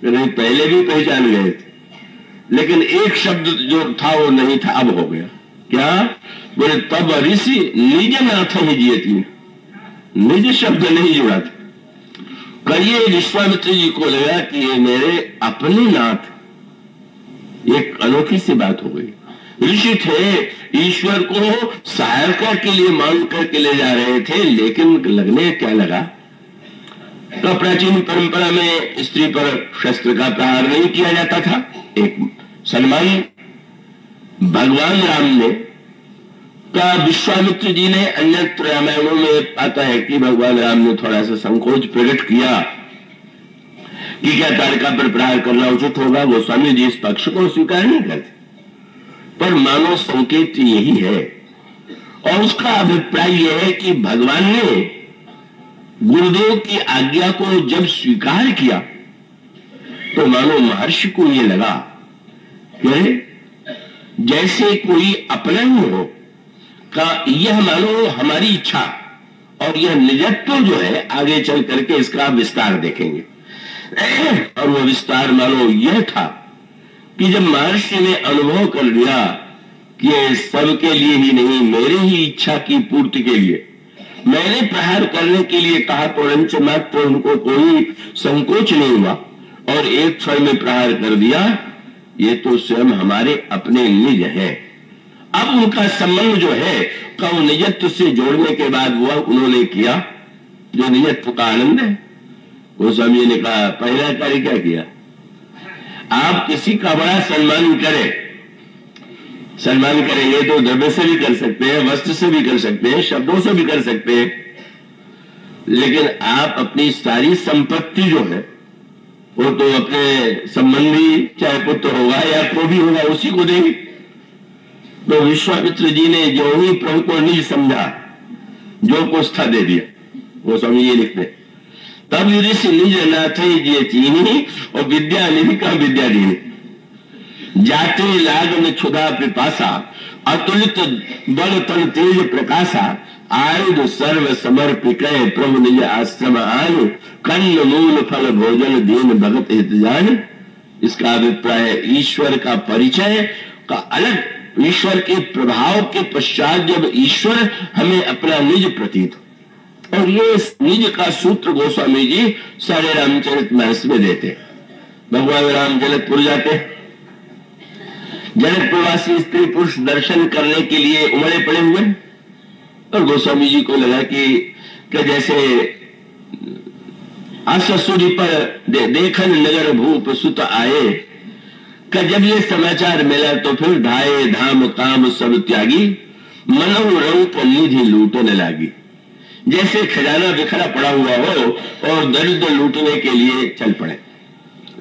नहीं, पहले भी पहचान गए थे, लेकिन एक शब्द जो था वो नहीं था, अब हो गया। क्या बोले? तब ऋषि निज नाथ ही जियती, निज शब्द नहीं जुड़ा था। कहिए विश्वामित्र जी को लगा कि ये मेरे अपने नाथ। एक अनोखी सी बात हो गई। ऋषि थे, ईश्वर को सहायता के लिए मान करके ले जा रहे थे, लेकिन लगने क्या लगा? तो प्राचीन परंपरा में स्त्री पर शस्त्र का प्रहार नहीं किया जाता था। एक सम्मान भगवान राम ने का विश्वामित्र जी ने अन्यत्र रामायणों में आता है कि भगवान राम ने थोड़ा सा संकोच प्रकट किया कि क्या तारका पर प्रहार करना उचित होगा। गोस्वामी जी इस पक्ष को स्वीकार नहीं करते, पर मानव संकेत यही है। और उसका अभिप्राय यह है कि भगवान ने गुरुदेव की आज्ञा को जब स्वीकार किया तो मानो महर्षि को यह लगा कि जैसे कोई अपना ही हो का, यह मानो हमारी इच्छा और यह निजत्व जो है आगे चल करके इसका विस्तार देखेंगे। और वह विस्तार मानो यह था कि जब महर्षि ने अनुभव कर लिया कि सबके लिए ही नहीं, मेरे ही इच्छा की पूर्ति के लिए मैंने प्रहार करने के लिए कहा, तो रंच मात्र उनको कोई संकोच नहीं हुआ और एक क्षण में प्रहार कर दिया। ये तो स्वयं हमारे अपने निज है। अब उनका संबंध जो है का निजत्व से जोड़ने के बाद वह उन्होंने किया जो निजत्व का आनंद है। गोस्वामी ने कहा, पहला कार्य क्या किया? आप किसी का बड़ा सम्मान करें। सम्मान करेंगे तो द्रव्य से भी कर सकते हैं, वस्त्र से भी कर सकते हैं, शब्दों से भी कर सकते हैं, लेकिन आप अपनी सारी संपत्ति जो है वो तो अपने संबंधी, चाहे पुत्र होगा या कोई भी होगा, उसी को देंगे। तो विश्वामित्र जी ने जो ही प्रभु को निज समझा, जो कुछ था दे दिया। वो स्वामी ये लिखते, तब ऋषि निज नाथ जी चीनी और विद्या निधि का विद्या दीनी, जाते लागन क्षुधा पिपासा, अतुलित बल तन तेज प्रकाशा, आयुध सर्व समर्पित प्रभु निज आश्रम आन, कन्न मूल फल भोजन दीन भगत हित जान। इसका अभिप्राय है ईश्वर का परिचय का अलग, ईश्वर के प्रभाव के पश्चात जब ईश्वर हमें अपना निज प्रतीत हो। और ये निज का सूत्र गोस्वामी जी सारे रामचरितमानस में देते। भगवान राम जनकपुर जाते, जनकपुरवासी स्त्री पुरुष दर्शन करने के लिए उमड़े पड़े हुए, और गोस्वामी जी को लगा कि जैसे आसुरी पर देखन नगर भूप सुत आए, का जब ये समाचार मिला तो फिर ढाए धाम काम सब त्यागी, मनों रंग निधि लूटने लागी। जैसे खजाना बिखरा पड़ा हुआ हो और दरिद्र लूटने के लिए चल पड़े।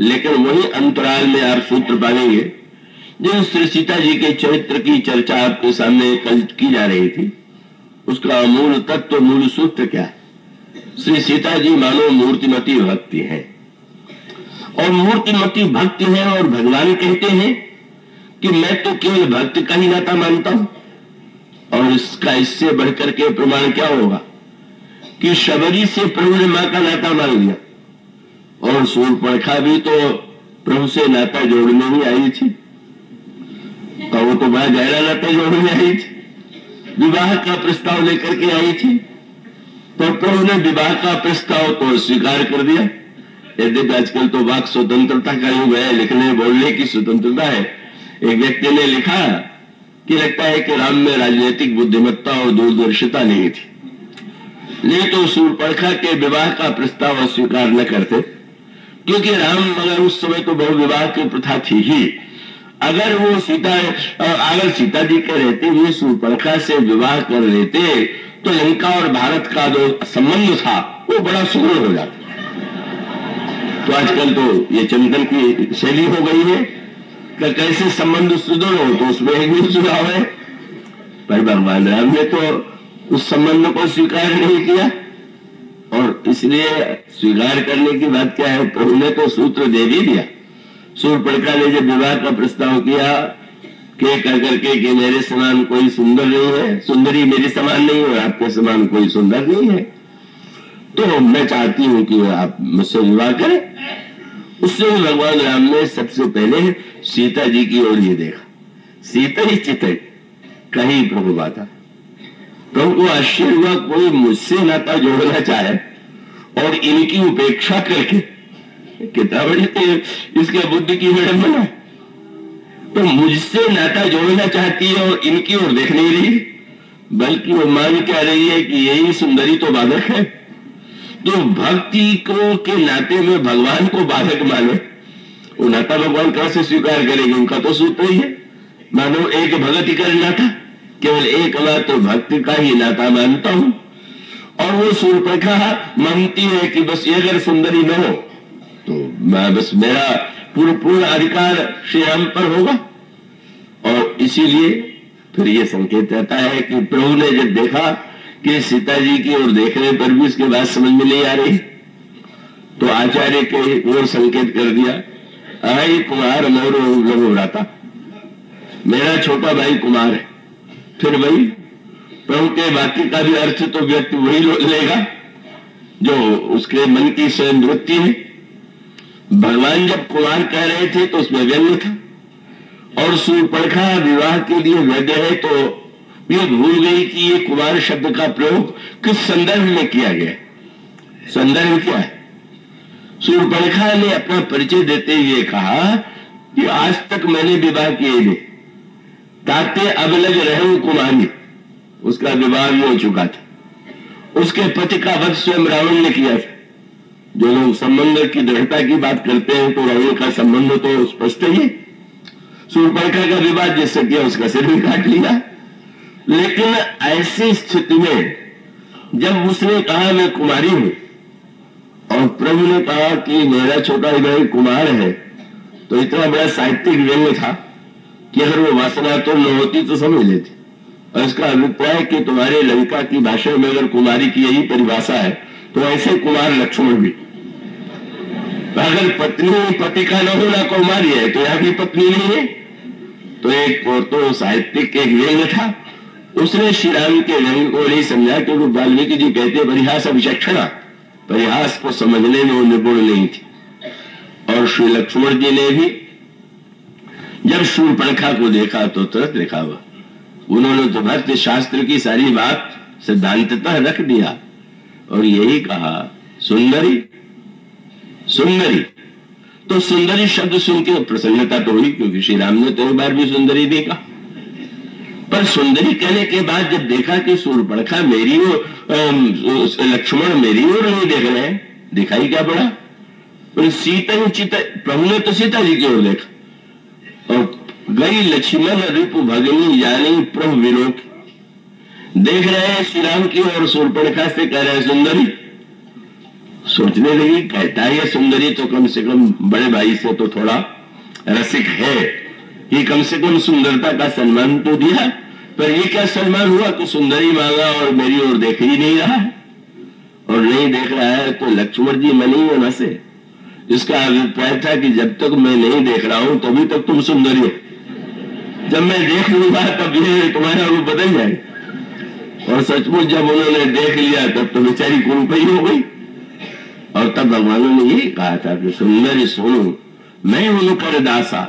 लेकिन वही अंतराल में आप सूत्र पाएंगे जो श्री सीता जी के चरित्र की चर्चा आपके सामने कल की जा रही थी, उसका मूल तत्व, मूल सूत्र क्या है? श्री सीता जी मानो मूर्तिमती भक्ति है, और मूर्तिमती भक्ति है। और भगवान कहते हैं कि मैं तो केवल भक्त का ही नाता मानता हूं, और इसका इससे बढ़कर के प्रमाण क्या होगा कि शबरी से प्रभु ने मां का नाता मान लिया, और शूर्पणखा भी तो प्रभु से नाता जोड़ने ही आई थी, तो वो तो बड़ा गहरा नाता जोड़ने आई थी, विवाह का प्रस्ताव लेकर के आई थी, तो प्रभु ने विवाह का प्रस्ताव तो स्वीकार कर दिया। यद्यपि आजकल तो वाक स्वतंत्रता का युग है, लिखने बोलने की स्वतंत्रता है। एक व्यक्ति ने लिखा कि लगता है कि राम में राजनीतिक बुद्धिमत्ता और दूरदर्शिता नहीं थी, नहीं तो शूर्पणखा के विवाह का प्रस्ताव अस्वीकार न करते, क्योंकि राम मगर उस समय तो बहुविवाह की प्रथा थी ही। अगर वो सीता जी के रहते हुए शूर्पणखा से विवाह कर लेते तो लंका और भारत का जो संबंध था वो बड़ा सुदृढ़ हो जाता। तो आजकल तो ये चिंतन की शैली हो गई है कि कैसे संबंध सुदृढ़ हो, तो उसमें एक भी सुझाव है। पर भगवान राम ने तो उस संबंध को स्वीकार नहीं किया, और इसलिए स्वीकार करने की बात क्या है, प्रभु ने तो सूत्र दे भी दिया। शूर्पणखा ने जब विवाह का प्रस्ताव किया कि कह करके कि मेरे समान कोई सुंदर नहीं है, सुंदरी मेरे समान नहीं और आपके समान कोई सुंदर नहीं है, तो मैं चाहती हूं कि आप मुझसे विवाह करें। उससे भगवान राम ने सबसे पहले सीता जी की ओर ये देखा। सीता ही चित कहीं प्रभु बाता। प्रभु को आश्चर्य हुआ, कोई मुझसे नाता जोड़ना चाहे और इनकी उपेक्षा करके, कितना बड़ी इसके बुद्धि की विडंबना। तो मुझसे नाता जोड़ना चाहती है और इनकी ओर देख नहीं रही, बल्कि वो मान क्या रही है कि यही सुंदरी तो बाधक है। तो भक्ति को के नाते में भगवान को बाधक माने, वो नाता भगवान कैसे स्वीकार करेंगे? उनका तो सूत्र ही है, मानो एक भगत ही कर नाता, केवल एक मात्र भक्ति का ही नाता मानता हूं। और वो शूर्पणखा मानती है कि बस ये अगर सुंदरी न हो तो मैं बस मेरा पूर्ण अधिकार श्री राम पर होगा। और इसीलिए फिर ये संकेत रहता है कि प्रभु ने जब देखा कि सीता जी की ओर देखने पर भी उसके बात समझ में नहीं आ रही, तो आचार्य के ओर संकेत कर दिया, आई कुमार मोर लघु भ्राता, मेरा छोटा भाई कुमार है। फिर वही प्रभु के बाकी का भी अर्थ तो व्यक्ति वही लेगा जो उसके मन की स्वयं वृत्ति है। भगवान जब कुमार कह रहे थे तो उसमें व्यंग्य था, और शूर्पणखा विवाह के लिए वैध है, तो ये भूल गई कि ये कुमार शब्द का प्रयोग किस संदर्भ में किया गया। संदर्भ क्या है? शूर्पणखा ने अपना परिचय देते हुए कहा कि आज तक मैंने विवाह किए नहीं, ताते अब लग रहे कुमारी। उसका विवाह भी हो चुका था, उसके पति का वध स्वयं रावण ने किया था। जो लोग संबंध की दृढ़ता की बात करते हैं तो रावण का संबंध तो स्पष्ट ही। शूर्पणखा का विवाह जिससे किया उसका सिर भी काट लिया। लेकिन ऐसी स्थिति में जब उसने कहा मैं कुमारी हूं और प्रभु ने कहा कि मेरा छोटा भाई कुमार है, तो इतना बड़ा साहित्यिक व्यंग्य था कि अगर वो वासना तो न होती तो समझ लेती। और इसका अभिप्राय कि तुम्हारे लंका की भाषा में अगर कुमारी की यही परिभाषा है तो ऐसे कुमार लक्ष्मण भी, अगर पत्नी पति का न होना कुमारी है तो यहां भी पत्नी नहीं है। तो एक तो साहित्यिक एक व्यंग्य था, उसने श्री राम के व्यंग्य को नहीं समझा, क्योंकि वाल्मीकि जी कहते परिहास विचक्षणा, परिहास को समझने में वो निपुण नहीं थी। और श्री लक्ष्मण जी ने भी जब शूर्पणखा को देखा तो तुरंत देखा हुआ, उन्होंने तो भक्त शास्त्र की सारी बात सिद्धांततः रख दिया और यही कहा सुंदरी सुंदरी। तो सुंदरी शब्द सुन के प्रसन्नता तो हुई, क्योंकि श्री राम ने तो एक बार भी सुंदरी देखा। पर सुंदरी कहने के बाद जब देखा कि शूर्पणखा मेरी ओर, लक्ष्मण मेरी ओर नहीं देख रहे हैं, दिखाई क्या पड़ा? पर सीता चिता, प्रभु ने तो सीता जी की ओर देखा और गई लक्ष्मण रिपु भगनी यानी प्रभु विलोक। देख रहे हैं श्री राम की और शूर्पणखा से कह रहे हैं सुंदरी। सोचने लगी, कहता है सुंदरी तो कम से कम बड़े भाई से तो थोड़ा रसिक है, ये कम से कम सुंदरता का सम्मान तो दिया, पर ये क्या सम्मान हुआ कि सुंदरी मांगा और मेरी ओर देख ही नहीं रहा है। और नहीं देख रहा है तो लक्ष्मण जी मनी होना से इसका अभिप्राय था कि जब तक मैं नहीं देख रहा हूं तभी तक तुम सुंदरी हो, जब मैं देख लूंगा तब ये तुम्हारा रूप बदल जाए। और सचमुच जब उन्होंने देख लिया तब तो बेचारी कुंपई हो गई। और तब भगवान ने यही कहा था कि सुंदरी सुनो मैं उनकर दासा,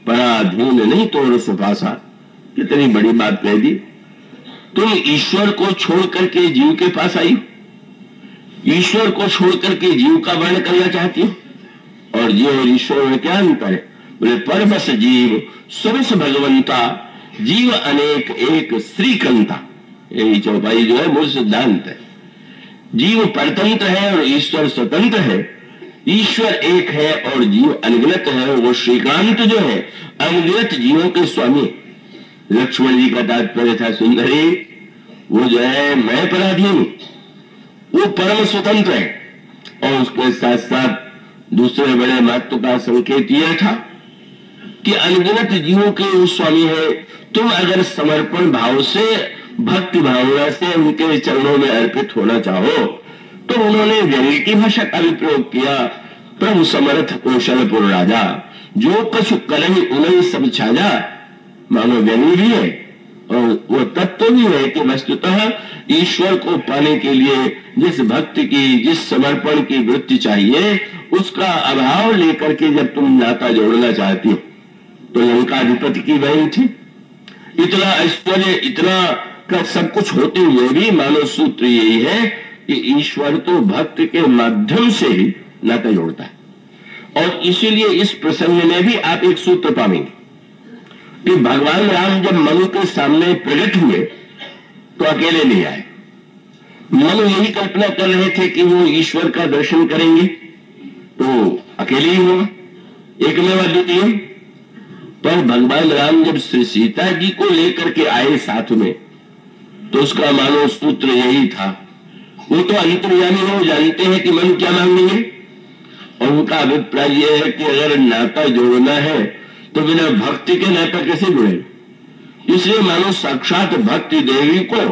पराधीन नहीं तोड़ सुपासा। कितनी बड़ी बात कह दी। तुम ईश्वर को छोड़ करके जीव के पास आई, ईश्वर को छोड़ करके जीव का वर्ण करना चाहती हो। और जीव और ईश्वर में क्या अंतर है? बोले परमस जीव सरस भगवंता, जीव अनेक एक श्रीकंता। यही चौपाई जो है मूल सिद्धांत है। जीव परतंत्र है और ईश्वर स्वतंत्र है। ईश्वर एक है और जीव अनगिनत है। वो श्रीकांत जो है अनगिनत जीवों के स्वामी। लक्ष्मण जी का तात्पर्य था सुंदरी वो जो है मैं पराधीन, वो परम स्वतंत्र है। और उसके साथ साथ दूसरे बड़े महत्व का संकेत यह था कि अनगिनत जीवों के वो स्वामी है। तुम अगर समर्पण भाव से, भक्ति भावना से उनके चरणों में अर्पित होना चाहो तो उन्होंने व्यंग्य की भाषा का भी प्रयोग किया। प्रभु समर्थ कौशलपुर राजा, जो कछु करहि उन्हें सब छाजा। मानो व्यंग्य भी है और वो तत्व भी है कि वस्तुतः ईश्वर को पाने के लिए जिस भक्ति की, जिस समर्पण की वृत्ति चाहिए, उसका अभाव लेकर के जब तुम नाता जोड़ना चाहती हो तो लंकाधिपति की बहन थी, इतना ऐश्वर्य, इतना का सब कुछ होते हुए भी मानो सूत्र यही है कि ईश्वर तो भक्त के माध्यम से ही नाता जोड़ता है। और इसीलिए इस प्रसंग में भी आप एक सूत्र पाएंगे कि भगवान राम जब मनु के सामने प्रकट हुए तो अकेले नहीं आए। मनु यही कल्पना कर रहे थे कि वो ईश्वर का दर्शन करेंगे तो अकेले ही होगा, एकमेव अद्वितीय। पर भगवान राम जब श्री सीता जी को लेकर के आए साथ में तो उसका मानो सूत्र यही था। वो तो अंतर्यामी हो, जानते हैं कि मन क्या मांगेंगे, और उनका अभिप्राय यह है कि अगर नाता जोड़ना है तो बिना भक्ति के नाता कैसे जुड़ेगा। इसलिए मानो साक्षात भक्ति देवी को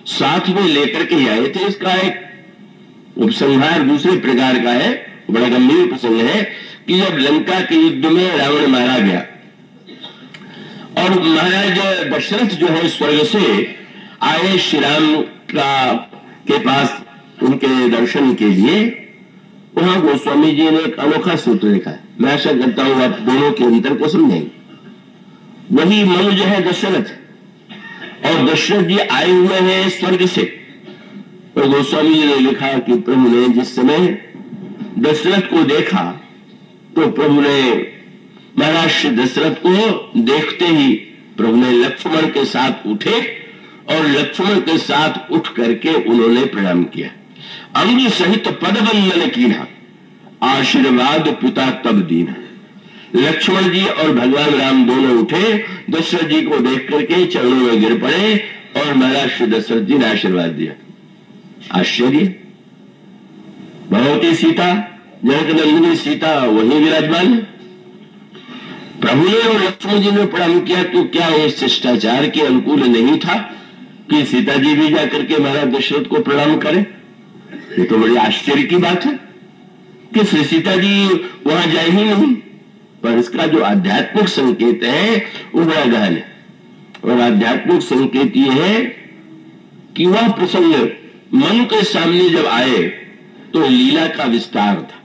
साथ में लेकर के आए थे। इसका एक उपसंहार दूसरे प्रकार का है, बड़ा गंभीर प्रसंग है कि जब लंका के युद्ध में रावण मारा गया और महाराज दशरथ जो है स्वर्ग से आए श्री राम के पास उनके दर्शन के लिए, वहां गोस्वामी जी ने एक अनोखा सूत्र लिखा है। मैं आशा करता हूं आप दोनों के अंतर को समझेंगे। वही मनु जो है दशरथ, और दशरथ जी आए हुए हैं स्वर्ग से। और गोस्वामी जी ने लिखा कि प्रभु ने जिस समय दशरथ को देखा तो प्रभु ने महाराज श्री दशरथ को देखते ही प्रभु ने लक्ष्मण के साथ उठे और लक्ष्मण के साथ उठ करके उन्होंने प्रणाम किया। अंग सहित पद वंदन कीना, आशीर्वाद पिता तब दीना। लक्ष्मण जी और भगवान राम दोनों उठे, दशरथ जी को देख करके चरणों में गिर पड़े और महाराज श्री दशरथ जी ने आशीर्वाद दिया। आश्चर्य, भगवती सीता, जनक नंदिनी सीता वही विराजमान। प्रभु ने और लक्ष्मण जी ने प्रणाम किया तो क्या ये शिष्टाचार के अनुकूल नहीं था कि सीता जी भी जाकर के महाराज दशरथ को प्रणाम करें? ये तो बड़ी आश्चर्य की बात है कि श्री सीता जी वहां जाए ही नहीं। पर इसका जो आध्यात्मिक संकेत है वो बड़ा गहन है। और आध्यात्मिक संकेत ये है कि वह प्रसंग मन के सामने जब आए तो लीला का विस्तार था,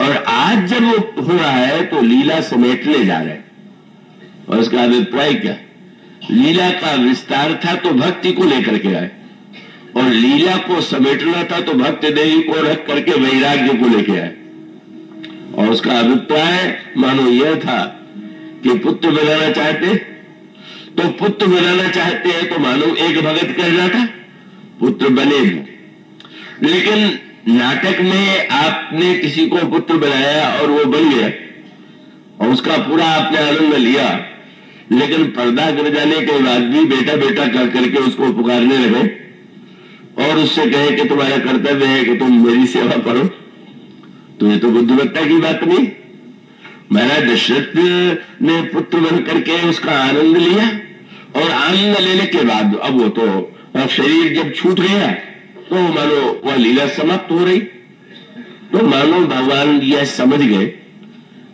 और आज जब वो हो रहा है तो लीला समेटने जा रहे हैं। और इसका अभिप्राय क्या? लीला का विस्तार था तो भक्ति को लेकर के आए, और लीला को समेटना था तो भक्त देवी को रख करके वैराग्य को लेके आए। और उसका अभिप्राय मानो यह था कि पुत्र बनाना चाहते तो पुत्र बनाना चाहते हैं तो मानो एक भगत करना था, पुत्र बने भी। लेकिन नाटक में आपने किसी को पुत्र बनाया और वो बन गया और उसका पूरा आपने आनंद लिया, लेकिन पर्दा गिर जाने के बाद भी बेटा बेटा कर करके उसको पुकारने लगे और उससे कहे कि तुम्हारा कर्तव्य है कि तुम मेरी सेवा करो, तो ये तो बुद्धिमत्ता की बात नहीं। महाराज दशरथ ने पुत्र बन करके उसका आनंद लिया, और आनंद लेने के बाद अब वो तो शरीर जब छूट गया तो मानो वह लीला समाप्त हो रही। तो मानो भगवान यह समझ गए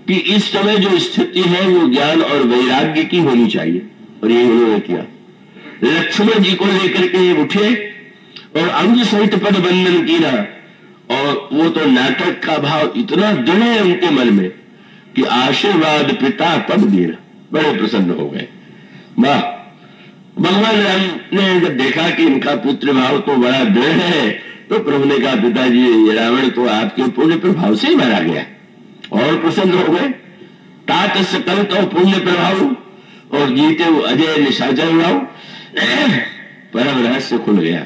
कि इस समय जो स्थिति है वो ज्ञान और वैराग्य की होनी चाहिए, और यही उन्होंने किया। लक्ष्मण जी को लेकर के उठे और अंग सहित पद बंधन किया, और वो तो नाटक का भाव इतना दृढ़ है उनके मन में कि आशीर्वाद पिता तब दीना, बड़े प्रसन्न हो गए। वाह! भगवान राम ने जब देखा कि इनका पुत्र भाव तो बड़ा दृढ़ है तो प्रभु ने कहा, पिताजी रावण तो आपके पुण्य प्रभाव से ही मारा गया, और प्रसन्न हो गए। तात सकल तो पुण्य प्रभाव और जीते वो अजय निशाचर भाव। परम रहस्य खुल गया।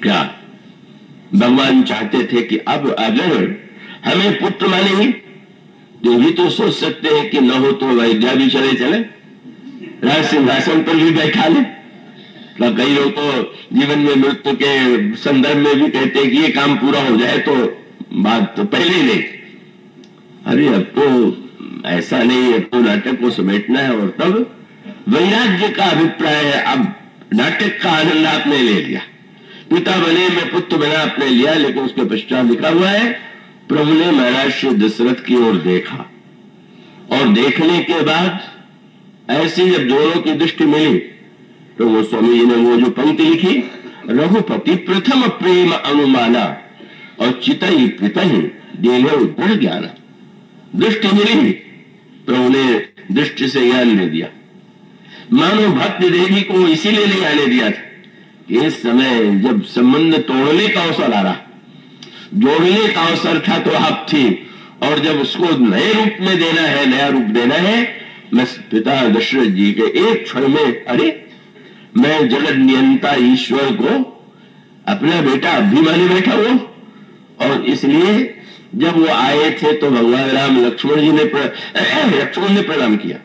क्या भगवान चाहते थे कि अब अगर हमें पुत्र मानेंगे तो भी तो सोच सकते हैं कि न हो तो वैद्या भी चले चले, राज सिंहासन पर भी बैठा ले। तो कई लोग तो जीवन में मृत्यु के संदर्भ में भी कहते हैं कि ये काम पूरा हो जाए तो बात तो पहले ही नहीं। अरे अब तो ऐसा नहीं है, तो नाटक को समेटना है। और तब वैराग्य का अभिप्राय है, अब नाटक का आनंद आपने ले लिया, पिता बने में पुत्र बना आपने लिया, लेकिन उसके पश्चात लिखा हुआ है प्रभु ने महाराज श्री दशरथ की ओर देखा, और देखने के बाद ऐसी जब दोनों की दृष्टि मिली तो वो स्वामी जी ने वो जो पंक्ति लिखी, रघुपति प्रथम प्रेम अनुमाना और चितई पितहि देले दृढ़ ज्ञान। दृष्टि मिली, प्रभु ने दृष्टि से ज्ञान दे दिया। मानो भक्त देवी को इसीलिए नहीं आने दिया था कि इस समय जब संबंध तोड़ने का अवसर आ रहा, जोड़ने का अवसर था तो आप थी, और जब उसको नए रूप में देना है, नया रूप देना है, मैं पिता दशरथ जी के एक क्षण में, अरे मैं जगत नियंता ईश्वर को अपना बेटा अभिमानी बैठा हो। और इसलिए जब वो आए थे तो भगवान राम लक्ष्मण ने प्रणाम किया।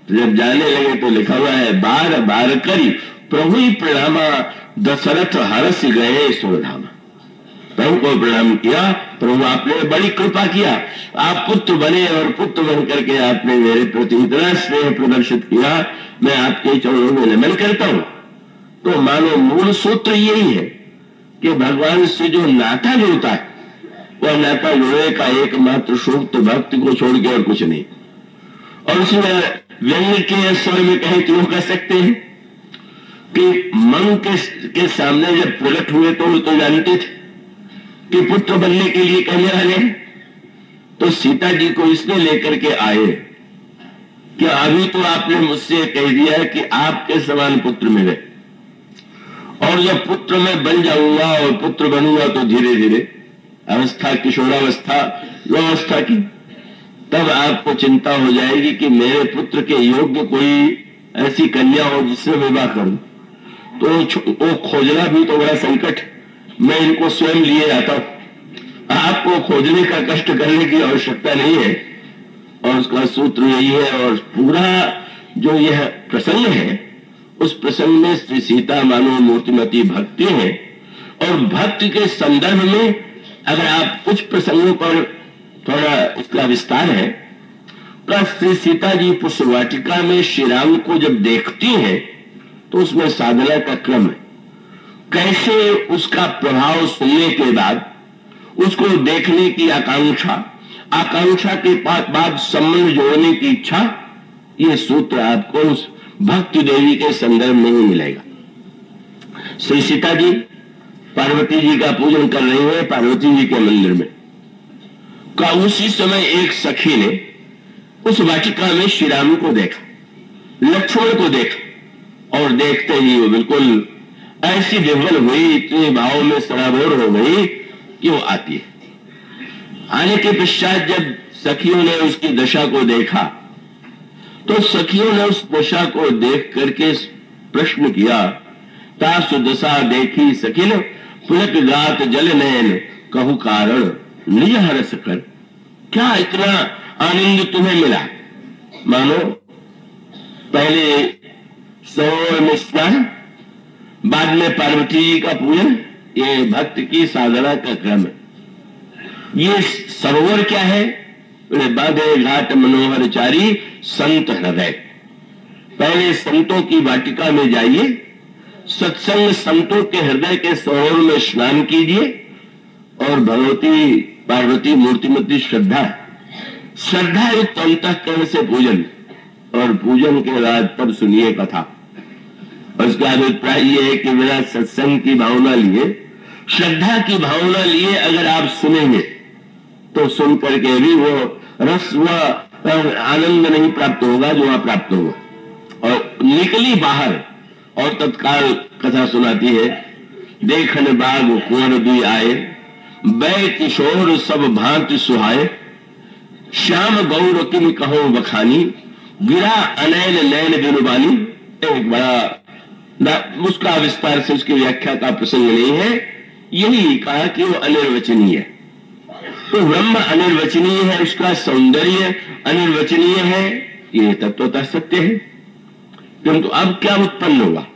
तो जब जाने लगे तो लिखा हुआ है बार बार करी प्रभु ही प्रणामा दशरथ हरस गए सुरधामा। प्रभु को प्रणाम किया, प्रभु आपने बड़ी कृपा किया, आप पुत्र बने और पुत्र बन करके आपने मेरे प्रति इतना स्नेह प्रदर्शित किया, मैं आपके चरणों में नमन करता हूं। तो मानो मूल सूत्र यही है कि भगवान से जो नाता जुड़ता है वह नाता जुड़ने का एकमात्र सूत्र भक्ति को छोड़ के और कुछ नहीं। और उसमें व्यंग के स्वर में कहे क्यों कह सकते हैं कि मन के सामने जब प्रकट हुए तो वो तो जानते थे कि पुत्र बनने के लिए कहने वाले हैं, तो सीता जी को इसने लेकर के आए कि अभी तो आपने मुझसे कह दिया है कि आपके समान पुत्र मिले, और जब पुत्र मैं बन जाऊंगा और पुत्र बनूंगा तो धीरे धीरे अवस्था, किशोरावस्था, युवावस्था की, तब आपको चिंता हो जाएगी कि मेरे पुत्र के योग्य कोई ऐसी कन्या हो जिससे विवाह करूं। तो वो खोजना भी तो बड़ा संकट, मैं इनको स्वयं लिए आता हूं, आपको खोजने का कष्ट करने की आवश्यकता नहीं है। और उसका सूत्र यही है। और पूरा जो यह प्रसंग है उस प्रसंग में श्री सीता मानो मूर्तिमती भक्ति है। और भक्ति के संदर्भ में अगर आप कुछ प्रसंगों पर थोड़ा इसका विस्तार है, तो श्री सीता जी पुष्पवाटिका में श्री राम को जब देखती हैं तो उसमें साधना का क्रम है, कैसे उसका प्रभाव सुनने के बाद उसको देखने की आकांक्षा के बाद संबंध जोड़ने की इच्छा, ये सूत्र आपको उस भक्ति देवी के संदर्भ में ही मिलेगा। श्री सीता जी पार्वती जी का पूजन कर रही है पार्वती जी के मंदिर में, का उसी समय एक सखी ने उस वाटिका में श्री राम को देखा, लक्ष्मण को देखा, और देखते ही वो बिल्कुल ऐसी विह्वल हुई, इतने भाव में सराबोर हो गई कि वो आती है। आने के पश्चात जब सखियों ने उसकी दशा को देखा तो सखियों ने उस दशा को देख करके प्रश्न किया, तासु दशा देखी सखिन पुलक गात जल नयन कहु कारण निज हरस कर। क्या इतना आनंद तुम्हें मिला? मानो पहले सरोवर में स्नान, बाद में पार्वती जी का पूजन, ये भक्त की साधना का क्रम है। ये सरोवर क्या है? बाधे घाट मनोहर चारी संत हृदय। पहले संतों की वाटिका में जाइए, सत्संग संतों के हृदय के सरोवर में स्नान कीजिए, और भगवती पार्वती मूर्तिमती श्रद्धा युक्त अंतःकरण से पूजन, और पूजन के बाद तब सुनिए कथा। उसका अभिप्राय यह है कि बिना सत्संग की भावना लिए, श्रद्धा की भावना लिए अगर आप सुनेंगे तो सुन करके भी वो रस व आनंद नहीं प्राप्त होगा जो वहां प्राप्त होगा। और निकली बाहर और तत्काल कथा सुनाती है, देखन बाग कुंवर दुई आए, बै किशोर सब भांति सुहाए, श्याम गौर किम कहो बखानी, गिरा अनैन नैन बिनुबानी। एक बड़ा उसका विस्तार से उसकी व्याख्या का प्रसंग नहीं है, यही कहा कि वो अनिर्वचनीय है। तो ब्रह्म अनिर्वचनीय है, उसका सौंदर्य अनिर्वचनीय है, ये तत्वतः सत्य है। किंतु अब क्या उत्पन्न होगा?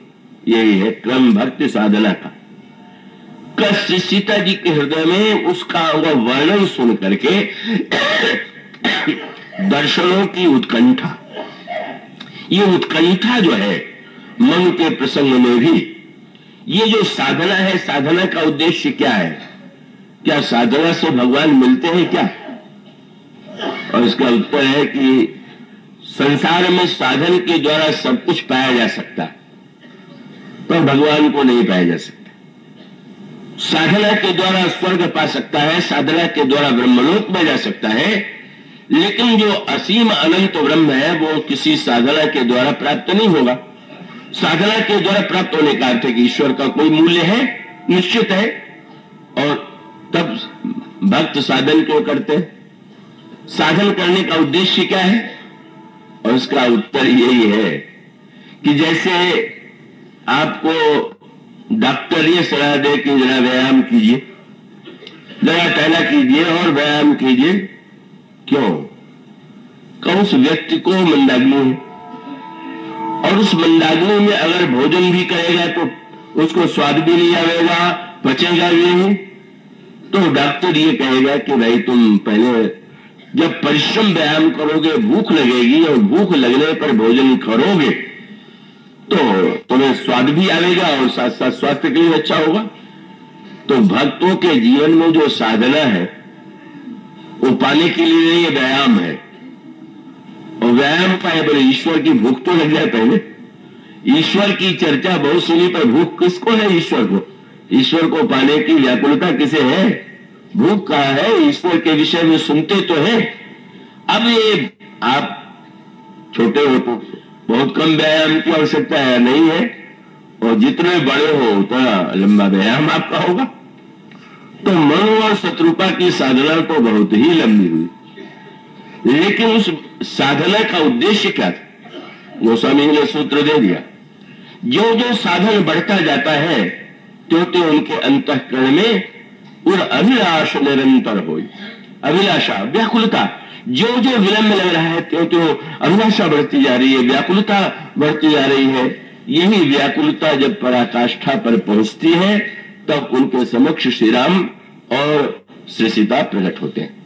यही है क्रम भक्ति साधना का। सीता जी के हृदय में उसका वर्णन सुन करके दर्शनों की उत्कंठा, ये उत्कंठा जो है मन के प्रसंग में भी, ये जो साधना है, साधना का उद्देश्य क्या है? क्या साधना से भगवान मिलते हैं क्या? और इसका उत्तर है कि संसार में साधन के द्वारा सब कुछ पाया जा सकता है, पर भगवान को नहीं पाया जा सकता। साधना के द्वारा स्वर्ग पा सकता है, साधना के द्वारा ब्रह्मलोक में जा सकता है, लेकिन जो असीम अनंत ब्रह्म है वो किसी साधना के द्वारा प्राप्त नहीं होगा। साधना के द्वारा प्राप्त होने का अर्थ है कि ईश्वर का कोई मूल्य है, निश्चित है, और तब भक्त साधन क्यों करते हैं? साधन करने का उद्देश्य क्या है? और इसका उत्तर यही है कि जैसे आपको डॉक्टर ये सलाह दे कि जरा व्यायाम कीजिए, जरा टहला कीजिए और व्यायाम कीजिए, क्यों? कि उस व्यक्ति को मंदाग्नि है, और उस मंदाग्नि में अगर भोजन भी करेगा तो उसको स्वाद भी नहीं आएगा, पचेगा भी नहीं। तो डॉक्टर ये कहेगा कि भाई तुम पहले जब परिश्रम व्यायाम करोगे, भूख लगेगी, और भूख लगने पर भोजन करोगे तो तुम्हें स्वाद भी आएगा और साथ साथ स्वास्थ्य के लिए अच्छा होगा। तो भक्तों के जीवन में जो साधना है वो पाने के लिए नहीं, व्यायाम है। और व्यायाम का है, बोले ईश्वर की भूख तो लग जाए पहले। ईश्वर की चर्चा बहुत सुनी, पर भूख किसको है? ईश्वर को। ईश्वर को पाने की व्याकुलता किसे है? भूख का है। ईश्वर के विषय में सुनते तो है। अब ये आप छोटे हो तो बहुत कम व्यायाम की आवश्यकता है, नहीं है, और जितने बड़े हो उतना लंबा व्यायाम आपका होगा। तो मन और शत्रुपा की साधना तो बहुत ही लंबी हुई, लेकिन उस साधना का उद्देश्य क्या था? गोस्वामी ने सूत्र दे दिया। जो जो साधन बढ़ता जाता है त्यों त्यों उनके अंतःकरण में उर अभिलाष निरंतर हो। अभिलाषा, व्याकुलता, जो जो विलंब लग रहा है त्यों त्यों अभिलाषा बढ़ती जा रही है, व्याकुलता बढ़ती जा रही है। यही व्याकुलता जब पराकाष्ठा पर पहुंचती है तब उनके समक्ष श्री राम और श्री सीता प्रकट होते हैं।